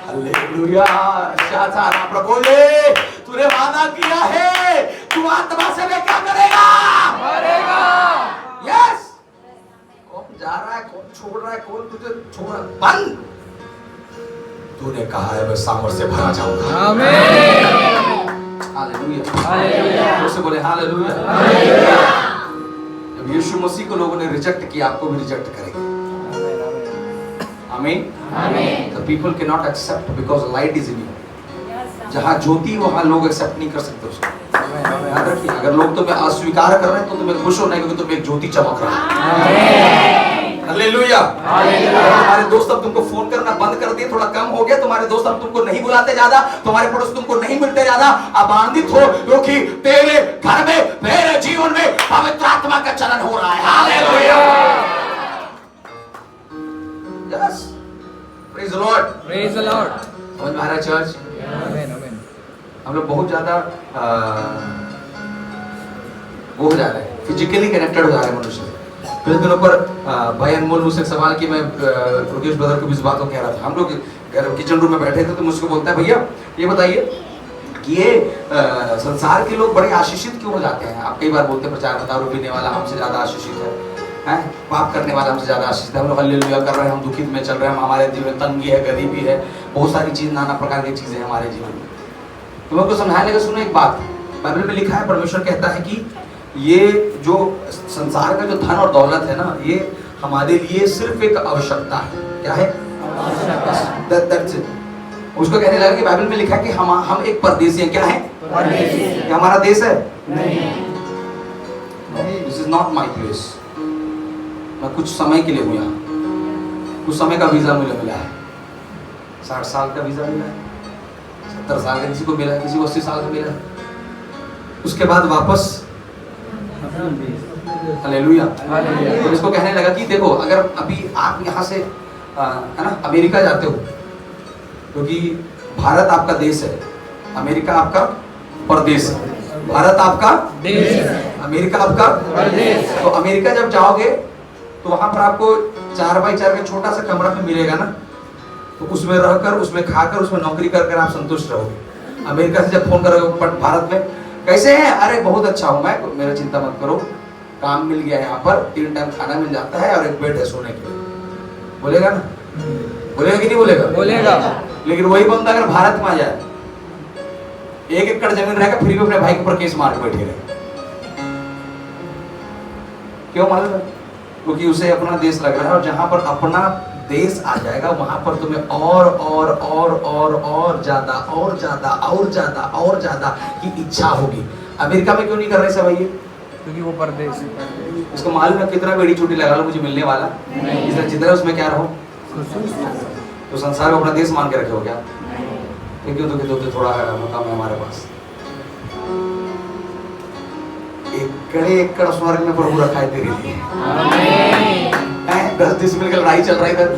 Speaker 1: हालेलुया। प्रभु जी, तूने वादा किया है, तू आत्मा से में क्या करेगा? करेगा। यस। कौन जा रहा है, कौन छोड़ रहा है, कौन तुझे छोड़ रहा है? बंद। तूने कहा है मैं सामर्थ से भरा जाऊंगा।
Speaker 4: आमीन।
Speaker 1: हालेलुया।
Speaker 4: हालेलुया।
Speaker 1: उससे बोले हालेलुया। जब यीशु मसीह को लोगों ने रिजेक्ट किया, आपको भी रिजेक्ट करेंगे। आमीन। The people cannot accept because light is in you. जहाँ ज्योति वहाँ लोग एक्सेप्ट नहीं कर सकते उसको। याद रखिए, अगर लोग तुम्हें अस्वीकार कर रहे हैं तो तुम्हें खुश होना है, क्योंकि तुम एक ज्योति चमक रहा है। हालेलुया। तुम्हारे दोस्त अब तुमको फोन करना बंद कर दिए, थोड़ा कम हो गया। तुम्हारे दोस्त अब तुमको नहीं बुलाते ज्यादा, तुम्हारे पड़ोस तुमको नहीं मिलते ज्यादा। अब आनंदित हो, क्योंकि तेरे घर में, तेरे जीवन में पवित्र आत्मा का चलन हो रहा है। Hallelujah. Yes, praise the Lord.
Speaker 4: Praise the Lord.
Speaker 1: समझ में आ रहा है चर्च?
Speaker 4: आमीन आमीन।
Speaker 1: हम लोग बहुत ज्यादा वो हो जा रहे हैं, फिजिकली कनेक्टेड हो जा रहे हैं मनुष्य से। पिछले दिनों पर भाई अनमोल मुझसे सवाल कि मैं रुकेश ब्रदर को भी इस बात को कह रहा था। हम लोग किचन रूम में बैठे थे तो मुझको बोलता है, भैया ये बताइए कि ये संसार के लोग बड़े आशीषित क्यों हो जाते हैं? आप कई बार बोलते हैं प्रचार में, दारू पीने वाला हमसे ज्यादा आशीषित है, पाप करने वाला हमसे ज्यादा आशीषित है, हम लोग हालेलुया कर रहे हैं, हम दुखित में चल रहे हैं, हमारे जीवन में तंगी है, गरीबी है, बहुत सारी चीज, नाना प्रकार की चीजें हमारे जीवन में। तो मैं आपको समझाने का, सुनो एक बात, बाइबल में लिखा है, परमेश्वर कहता है कि ये जो संसार का जो धन और दौलत है ना, ये हमारे लिए सिर्फ एक आवश्यकता है। क्या है? That's it. उसको कहने लगा कि बाइबल में लिखा है कि हम एक परदेसी हैं। क्या है? परदेसी। ये हमारा देश है? नहीं। This is not my place. मैं कुछ समय के लिए हूँ यहाँ, कुछ समय का वीजा मुझे मिला है, 60 साल का वीजा मिला है, 70 साल का किसी को मिला है, किसी को 80 साल का मिला है, उसके बाद वापस। हालेलुया। तो इसको कहने लगा कि देखो, अगर अभी आप यहाँ से है ना अमेरिका जाते हो, क्योंकि भारत आपका देश है, अमेरिका आपका परदेश है। भारत आपका देश है, अमेरिका आपका परदेश। तो अमेरिका जब जाओगे तो वहां पर आपको 4x4 का छोटा सा कमरा में मिलेगा ना, तो उसमें रहकर, उसमें खाकर, उसमें नौकरी कर आप संतुष्ट रहोगे। अमेरिका से जब फोन करोगे भारत में, कैसे हैं? अरे बहुत अच्छा हूं मैं, मेरा चिंता मत करो, काम मिल गया यहाँ पर, 3 टाइम खाना मिल जाता है और एक बेड है सोने के लिए। बोलेगा ना? बोलेगा कि नहीं बोलेगा? बोलेगा। लेकिन वही बंदा अगर भारत में आ जाए, 1 एकड़ जमीन रहेगा, फिर भी अपने भाई के ऊपर केस मार के बैठे रहेगा। क्यों मालूम है? क्योंकि उसे अपना देश लग रहा है, और जहां पर अपना देश आ जाएगा वहां पर तुम्हें और ज्यादा और ज्यादा और ज्यादा और ज्यादा की इच्छा होगी। अमेरिका में क्यों नहीं कर रहे सब भैया?
Speaker 4: क्योंकि वो परदेश है।
Speaker 1: इसको मालूम है कितना बड़ी छुट्टी लगा लो, मुझे मिलने वाला इसलिए जितना उसमें क्या रहो, तो संसार को अपना देश मान के रखे हो क्या? क्यों तो थोड़ा मकाम है हमारे पास, एकड़ स्वर्ग में प्रभु रखा है तेरे लिए। 10 डिसमिल की लड़ाई चल रहा है इधर,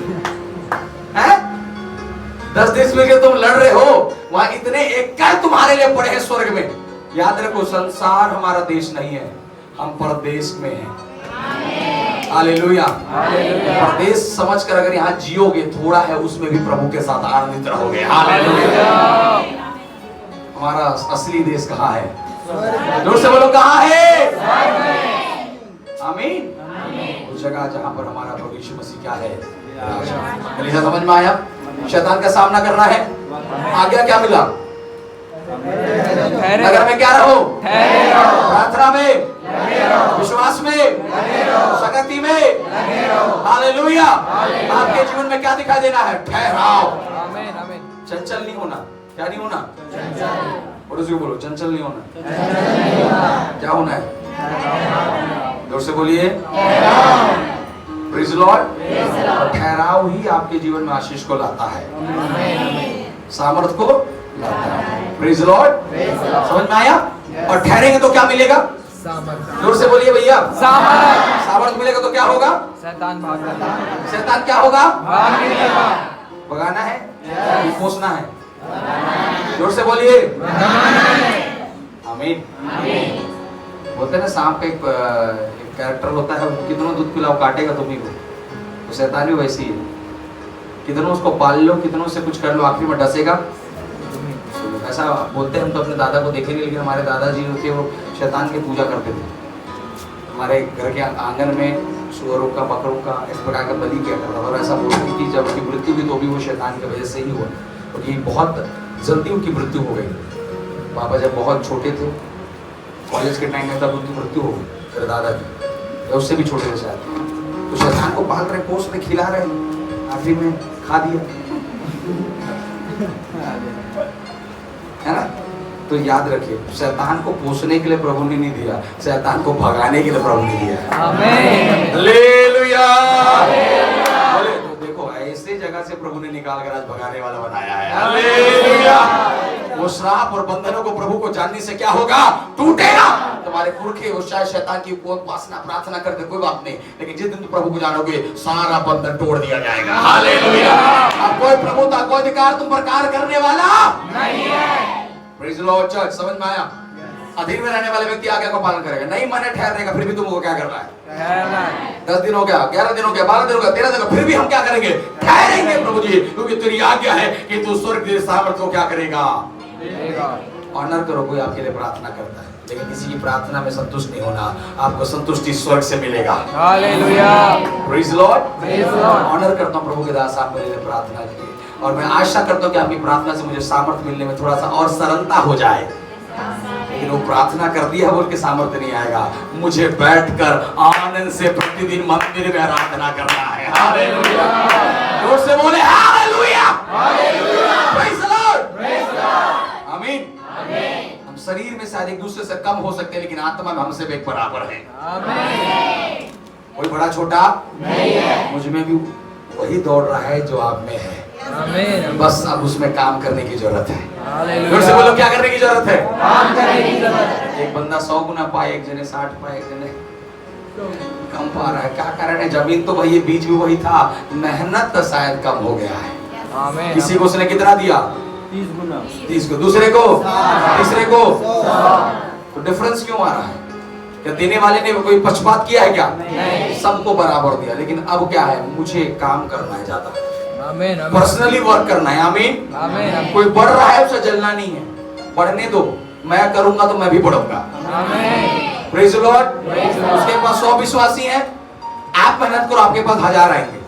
Speaker 1: 10 डिसमिल के तुम लड़ रहे हो, वहां इतने एकड़ तुम्हारे लिए पड़े हैं स्वर्ग में। याद रखो, संसार हमारा देश नहीं है, हम परदेश में हैं। हालेलुया। परदेश समझकर अगर यहाँ जियोगे, थोड़ा है उसमें भी प्रभु के साथ आनंदित रहोगे। हालेलुया। हमारा असली देश कहाँ है? जोर से बोलो, कहाँ है? आमीन। उस जगह जहां पर हमारा प्रभु यीशु मसीह क्या है? कलीसिया समझ में आया? शैतान का सामना करना है। आज्ञा क्या मिला? नगर में क्या रहो? प्रार्थना में, विश्वास में, संगति में। हालेलुया। आपके जीवन में क्या दिखाई देना है? ठहराव।
Speaker 4: आमीन आमीन।
Speaker 1: चंचल नहीं होना। क्या नहीं होना? पड़ोसी को बोलो, चंचल नहीं होना। क्या होना है? जोर से बोलिए, प्रेज़ द लॉर्ड। ठहराव ही आपके जीवन में आशीष को लाता है, सामर्थ को लाता है। Praise the Lord. समझ में आया? और ठहरेंगे तो क्या मिलेगा? सामर्थ। जोर से बोलिए भैया, सामर्थ। सामर्थ मिलेगा तो क्या होगा? शैतान भागेगा। शैतान क्या होगा? भागेगा। भगाना है, पोसना है। जोर से बोलिए, आमीन। बोलते हैं ना, सांप का एक कैरेक्टर होता है, कितना दूध पिलाओ काटेगा तुम्ही को। तो शैतान भी वैसी है, कितना उसको पाल लो, कितना उससे कुछ कर लो, आखिर में डसेगा। ऐसा बोलते हैं, हम तो अपने दादा को देखे नहीं, लेकिन हमारे दादाजी जो थे वो शैतान की पूजा करते थे। हमारे घर के आंगन में सुअरों का, बकरों का, इस प्रकार का बलि किया करता था। और ऐसा बोलते हैं कि जब उसकी मृत्यु हुई तो भी वो शैतान की वजह से ही हुआ। क्योंकि बहुत जल्दी उनकी मृत्यु हो गई। पापा जब बहुत छोटे थे, कॉलेज के टाइम में, तब उनकी मृत्यु हो गई, मेरे दादा की, या उससे भी छोटे थे शायद। तो शैतान को पाल रहे, पोस रहे, खिला रहे, आखिर में खा दिया, है ना। तो याद रखिए, शैतान को पोसने के लिए प्रभु ने नहीं दिया, शैतान को भगाने के लिए प्रभु ने दिया।
Speaker 4: आमीन।
Speaker 1: हालेलुया। बोले तो देखो, ऐसे जगह से प्रभु ने निकाल कर आज भगाने वाला बनाया है। हालेलुया। वो श्राप और बंधनों को प्रभु को जानने से क्या होगा? टूटेगा। तुम्हारे पुरखे वो शायद शैतान की उपासना प्रार्थना करते, कोई बात नहीं, लेकिन जिस दिन तुम प्रभु को जानोगे, सारा बंधन तोड़ दिया जाएगा। हालेलुया। अब कोई प्रभुता, कोई अधिकार तुम पर कार्य करने वाला नहीं है। प्रेज़ द लॉर्ड चर्च, समझ में आया? अधीन में रहने वाले व्यक्ति आज्ञा को पालन करेगा, नहीं माने ठहरने फिर भी तुमको क्या करना है? 10 दिन हो गया, 11 दिन हो गया, 12 दिन हो गया, 13 दिन हो गया, फिर भी हम क्या करेंगे? ठहरेंगे प्रभु जी, क्योंकि तेरी आज्ञा है कि तू स्वर्ग के सामर्थ्य को क्या करेगा? ऑनर करो। कोई आपके लिए प्रार्थना करता है, लेकिन किसी की प्रार्थना में संतुष्ट नहीं होना, आपको संतुष्टि स्वर्ग से मिलेगा।
Speaker 4: Hallelujah.
Speaker 1: Praise the Lord.
Speaker 4: Praise the Lord.
Speaker 1: Honour करता हूं प्रभु के दास, आप मेरे लिए प्रार्थना कीजिए, और मैं आशा करता हूं कि आपकी प्रार्थना से मुझे सामर्थ्य मिलने में थोड़ा सा और सरलता हो जाए। लेकिन वो प्रार्थना कर दिया बोल के सामर्थ्य नहीं आएगा। मुझे बैठकर आनंद से प्रतिदिन मंदिर में आराधना करना है। हालेलुया। जोर से बोले hallelujah. Hallelujah. Praise the Lord. Praise the Lord. आमीन। आमीन। हम शरीर में शायद एक दूसरे से कम हो सकते हैं, लेकिन आत्मा में हमसे एक बराबर है।
Speaker 4: आमीन।
Speaker 1: कोई बड़ा छोटा नहीं है। मुझ में भी वही दौड़ रहा है जो आप में है।
Speaker 4: आमीन।
Speaker 1: बस अब उसमें काम करने की जरूरत है।
Speaker 4: हालेलुया।
Speaker 1: जोर से बोलो, क्या करने की जरूरत है?
Speaker 4: काम करने की जरूरत है।
Speaker 1: एक बंदा 100 गुना पाए, एक जने 60 पाए, एक जने कम पा रहा है। क्या कारण है? जमीन तो वही, बीज भी वही था, मेहनत तो शायद कम हो गया है।
Speaker 4: आमीन।
Speaker 1: किसी को उसने कितना दिया?
Speaker 2: 30 गुना।
Speaker 1: 30 को, दूसरे को, तीसरे को। तो डिफरेंस क्यों आ रहा है? क्या देने वाले ने कोई पक्षपात किया है क्या?
Speaker 4: नहीं।
Speaker 1: सबको बराबर दिया, लेकिन अब क्या है? मुझे काम करना है ज्यादा,
Speaker 4: आमीन।
Speaker 1: पर्सनली वर्क करना है। आमीन।
Speaker 4: आमीन।
Speaker 1: कोई बढ़ रहा है, उसे जलना नहीं है, बढ़ने दो। मैं करूंगा तो मैं भी बढ़ूंगा।
Speaker 4: आमीन।
Speaker 1: Praise the Lord. उसके पास 100 विश्वासी हैं, आप मेहनत करो, आपके पास 1000 आएंगे।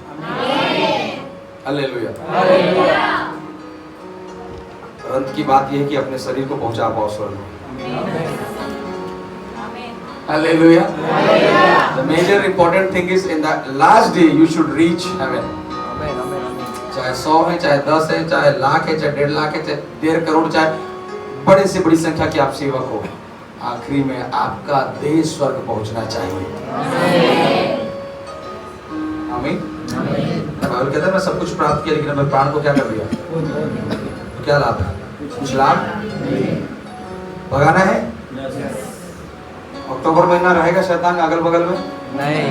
Speaker 1: हालेलुया।
Speaker 4: हालेलुया।
Speaker 1: अंत की बात यह है कि अपने शरीर को पहुंचा पाओ स्वर्ग में। Hallelujah. The major important thing is in the last day you should reach heaven.
Speaker 4: आमीन। आमीन।
Speaker 1: चाहे 100 है, चाहे 10 है, चाहे लाख है, चाहे 1.5 लाख है, चाहे 1.5 करोड़, चाहे बड़े से बड़ी संख्या की आप सेवक हो, आखिरी में आपका देह स्वर्ग पहुंचना चाहिए। आमीन। बाइबल कहता है मैं सब कुछ प्राप्त किया, लेकिन मैं प्राण को क्या कर दिया? तो क्या लाभ है? कुछ लाभ भगाना है। अक्टूबर महीना रहेगा शैतान अगल बगल में
Speaker 4: नहीं।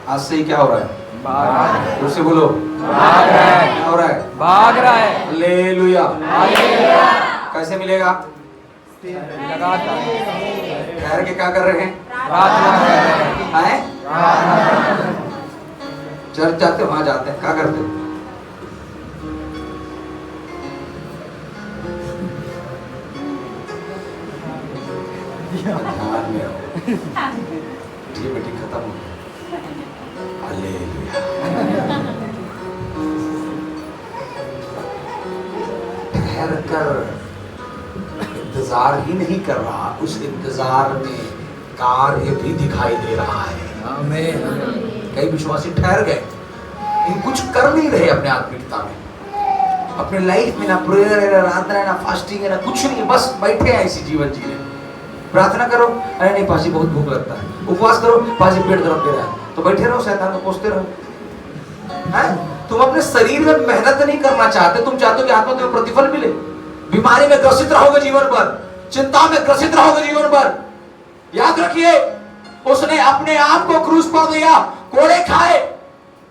Speaker 1: आज से ही क्या हो रहा है?
Speaker 4: भाग
Speaker 1: उससे बोलो,
Speaker 4: भाग रहा है।
Speaker 1: क्या हो रहा है?
Speaker 4: भाग रहा है।
Speaker 1: हालेलुया।
Speaker 4: हालेलुया।
Speaker 1: कैसे मिलेगा?
Speaker 4: लगातार
Speaker 1: ठहर के क्या कर रहे हैं?
Speaker 4: प्रार्थना कर रहे हैं।
Speaker 1: हैं? चर्च जाते हो? वहां जाते हैं, क्या करते हो? ध्यान में रहो। ये मीटिंग खत्म हो गई। हालेलुया। ठहर कर इंतजार ही नहीं कर रहा, उस इंतजार में कार्य भी दिखाई दे रहा है।
Speaker 4: आमीन।
Speaker 1: कई विश्वासी ठहर गए, लेकिन कुछ कर नहीं रहे अपने आत्मिकता में, अपने लाइफ में ना प्रेयर है, ना आराधना है, ना फास्टिंग है, ना कुछ नहीं, बस बैठे हैं ऐसी जीवन जी रहे। प्रार्थना करो, अरे नहीं पाजी बहुत भूख लगता है। उपवास करो, पाजी पेट दर्द दे रहा है, तो बैठे रहो, शैतान को कोसते रहो। हैं? तुम अपने शरीर में मेहनत नहीं करना चाहते, तुम चाहते हो कि आत्मा तुम्हें प्रतिफल मिले। बीमारी में ग्रसित रहोगे जीवन भर, चिंता में ग्रसित रहोगे जीवन भर। याद रखिए, उसने अपने आप को क्रूस पर दिया, कोड़े खाए,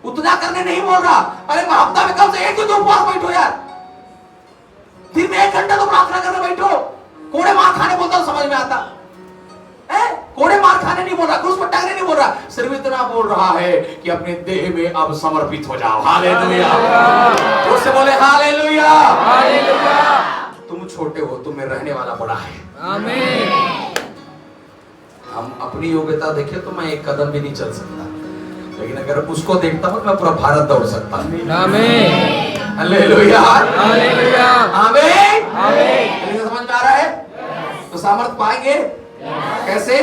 Speaker 1: उतना करने नहीं बोल रहा। अरे मैं हफ्ता में कम से 1 दिन तो उपवास बैठो यार, दिन में 1 घंटा तो प्रार्थना करने बैठो। कोड़े मार खाने बोलता तो समझ में आता है? कोड़े मार खाने नहीं बोल रहा, क्रूस पर टांगने नहीं बोल रहा, सिर्फ इतना बोल रहा है कि अपने देह में अब समर्पित हो जाओ। हालेलुया। उससे बोले हालेलुया।
Speaker 4: हालेलुया।
Speaker 1: तुम छोटे हो, तुम में रहने वाला बड़ा है।
Speaker 4: आमीन।
Speaker 1: हम अपनी योग्यता देखें तो मैं 1 कदम भी नहीं चल सकता, लेकिन अगर उसको देखता हूं तो मैं पूरा भारत दौड़ सकता हूं।
Speaker 4: आमीन।
Speaker 1: हालेलुया,
Speaker 4: हालेलुया,
Speaker 1: आमीन।
Speaker 4: आमीन।
Speaker 1: समझ में आ रहा है? तो सामर्थ पाएंगे कैसे?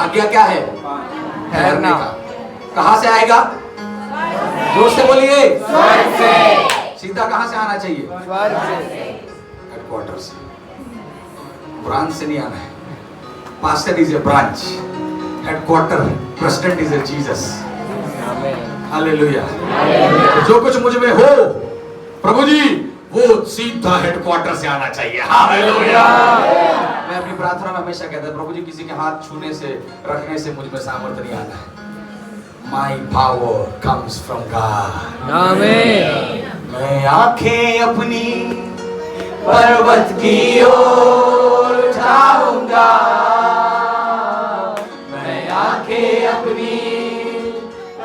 Speaker 1: आज्ञा क्या है? ठहरने का। कहां से आएगा? जोर से बोलिए।
Speaker 4: स्वर्ग से,
Speaker 1: सीधा कहां से आना चाहिए?
Speaker 4: स्वर्ग से।
Speaker 1: हेडक्वार्टर से, ब्रांच से नहीं आना है। Pastor is a branch, headquarter president is a Jesus. Hallelujah. जो कुछ मुझ में हो प्रभु जी, वो सीधा हेडक्वार्टर से आना चाहिए। हालेलुया। मैं अपनी प्रार्थना में हमेशा कहता हूं, प्रभु जी किसी के हाथ छूने से, रखने से मुझ में सामर्थ्य नहीं आना है। My power comes from God.
Speaker 4: आमीन।
Speaker 1: मैं आंखें अपनी पर्वत की ओर उठाऊंगा, मैं आंखें अपनी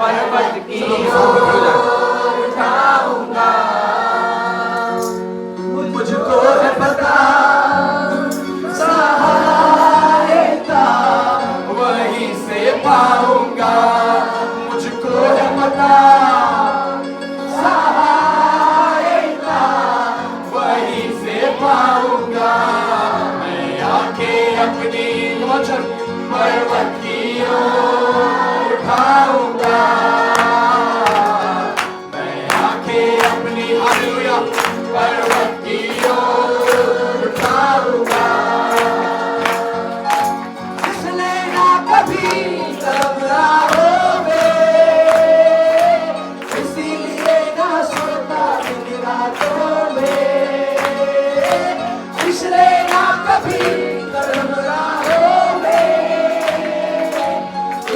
Speaker 1: पर्वत की ओर उठाऊंगा। मुझको है पता सहायता वहीं से पाऊंगा, मुझको है पता सहायता वहीं से पाऊंगा। मैं आंखें अपनी पर्वत की ओर उठाऊंगा, मैं आंखें अपनी हालेलुया पर्वत की ओर उठाऊंगा। इसने ना कभी घबराओगे, इसीलिए ना सोता दिन रातों में, इसलिए ना कभी घबराओगे,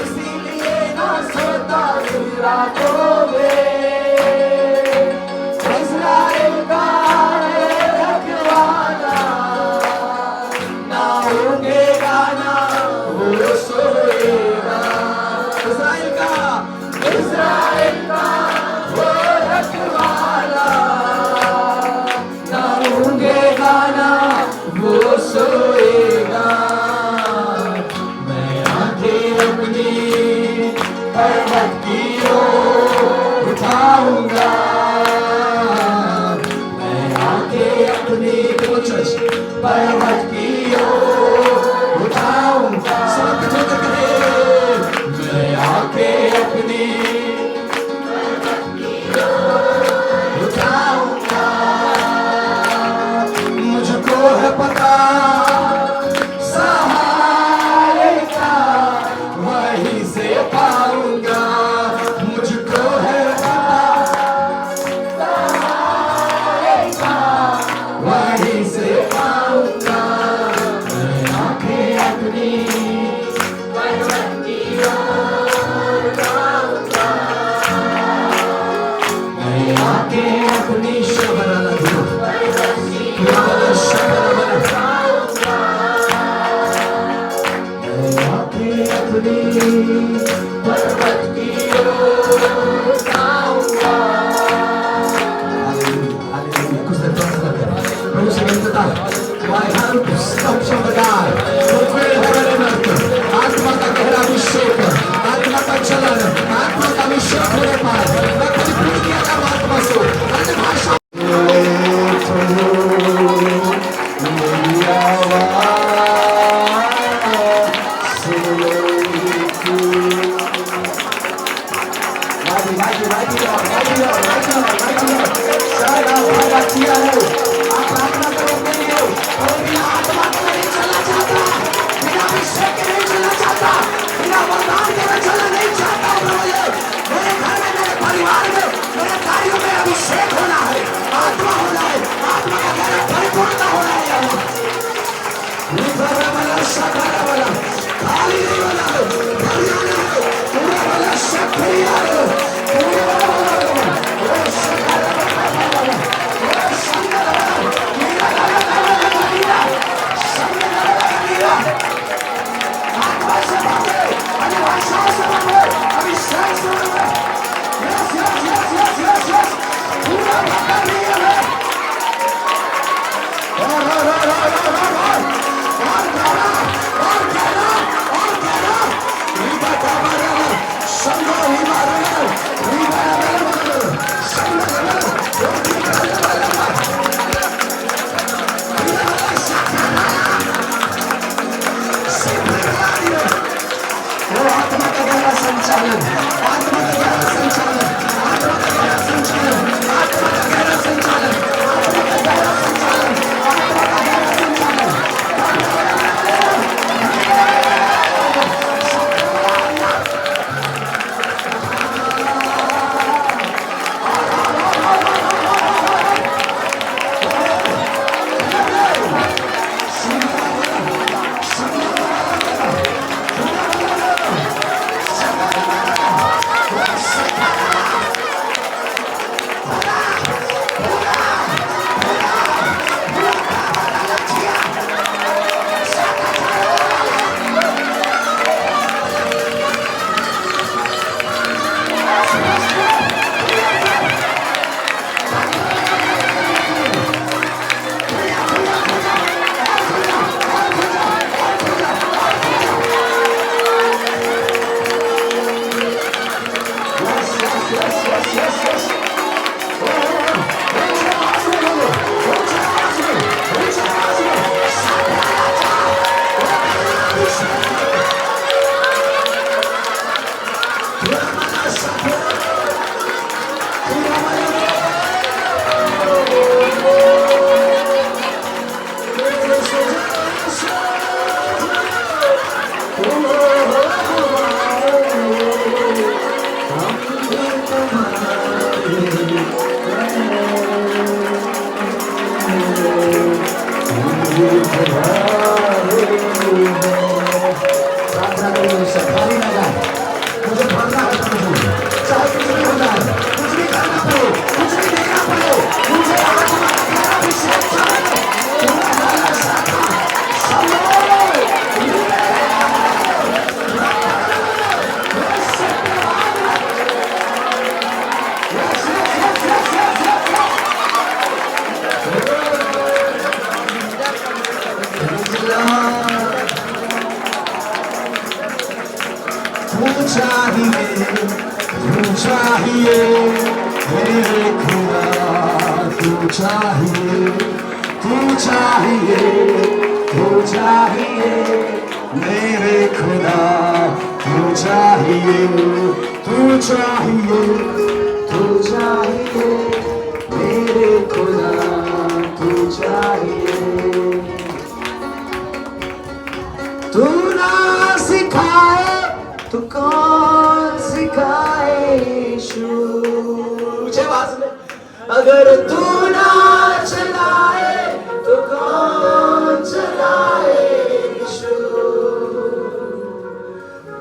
Speaker 1: इसीलिए ना सोता दिन रातों में। इस्राएल का है रखवाला, ना होंगेगा ना वो सोएगा। इस्राएल का वो रखवाला, ना होंगेगा ना वो सोएगा। मैं आंखें अपनी पर्वत की ओर उठाऊंगा, मैं आंखें अपनी पर्वत की ओर उठाऊंगा। सब कुछ कहे, मैं आंखें अपनी उठाऊंगा, मुझको है पता सहायता वहीं से पाऊंगा, मुझको है पता सहायता वहीं से पाऊंगा। मैं आंखें अपनी पर्वत की ओर उठाऊंगा, मैं आंखें अपनी शबरन दूं, मैं शबरन उठाऊंगा, मैं आंखें अपनी पर्वत की ओर उठाऊंगा। हालेलुया, कुछ देर प्रार्थना करें। प्रभु से विनती है, My help comes from the God who made heaven and earth. आत्मा का गहरा अभिषेक, आत्मा का चलन, आत्मा का अभिषेक होने पर मैं खुद प्रीति किया कर आत्मा से अन्य भाषा Sango, चाहिए, तू चाहिए, तू चाहिए मेरे खुदा, तू चाहिए, तू चाहिए, तू चाहिए मेरे खुदा, तू चाहिए। तू ना सिखाए तो कौन सिखाए यीशु। ऊंचे आवाज में, अगर तू ना चलाए तो कौन चलाए यीशु।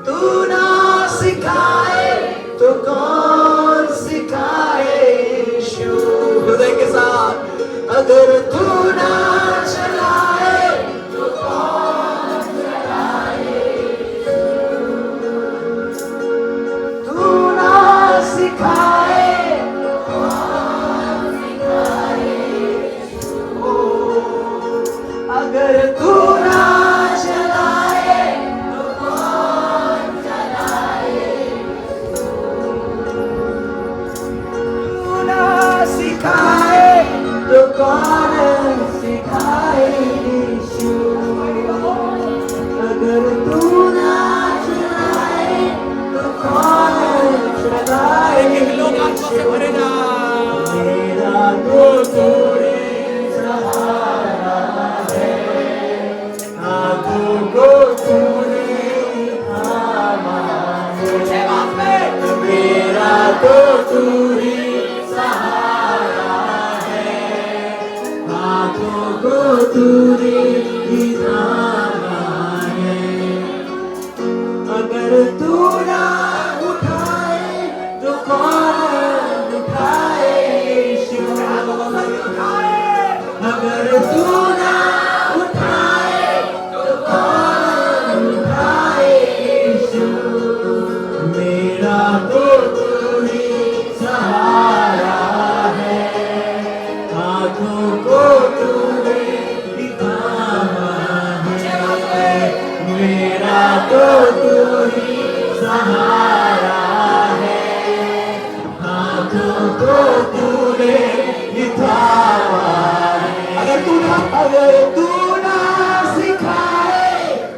Speaker 1: तू ना सिखाए तो कौन सिखाए यीशु। हृदय के साथ, अगर तू ना चलाए तो कौन चलाए। तू ना सिखाए तो कौन सिखाए। अगर तू ना चलाए तो कौन चलाए। तू ना सिखाए तो कौन सिखाए यीशु। अगर तू ना चलाए तो कौन चलाए। लोग आंखों से भरे ना, मेरा तो तोरे सहारा है, आंखों को तूने थामा है। मेरा तो तू ही सहारा है, आंखों को तूने ही थामा है। अगर तू ना उठाए तो कौन उठाए यीशु। अगर तू ना उठाए तो कौन उठाए यीशु। मेरा तो तू ही सहारा है, हाथों को तूने दिखावा है। मेरा तो तू ही सहारा है, हाथों को तूने दिखावा है। अगर तू ना सिखाए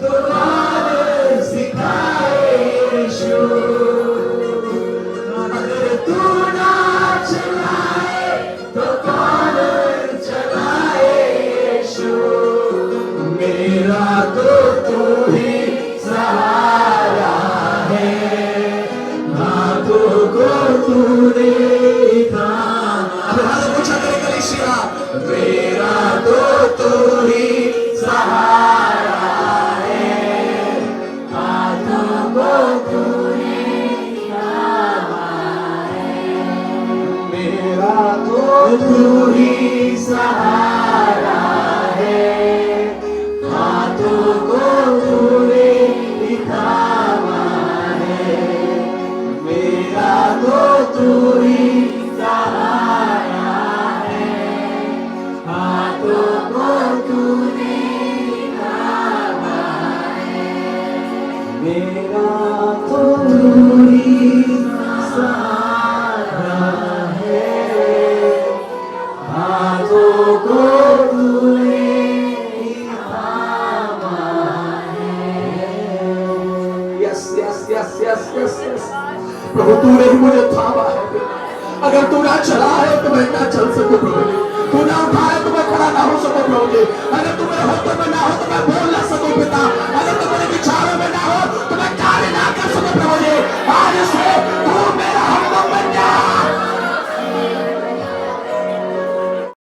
Speaker 1: तो कौन सिखाए यीशु। अगर तू ना चलाए तो कौन चलाए यीशु। मेरा तो तू ही सहारा है, हाथों को तूने थामा। पूछा करे कलीसिया, मेरा तो तू ही सहारा है, हाथों को तूने थामा है। मेरा तो तू ही सहारा है, हाथों को तूने थामा है। मेरा तो तू ही सहारा है, हाथों को तूने थामा है। मेरा तो तू ही सहारा है, हाथों को तूने थामा है। Yes yes yes yes yes yes. प्रभु तूने ही मुझे थामा है। अगर तू ना चला है तो मैं ना चल सकूं प्रभु जी। तू ना उठाए तो मैं खड़ा ना हो सकूं प्रभु जी। अगर तू मेरे होठों में ना हो तो मैं बोल ना सकूं पिता। अगर तू मेरे विचारों में ना हो तो मैं कार्य ना कर सकूं प्रभु जी। आज से तू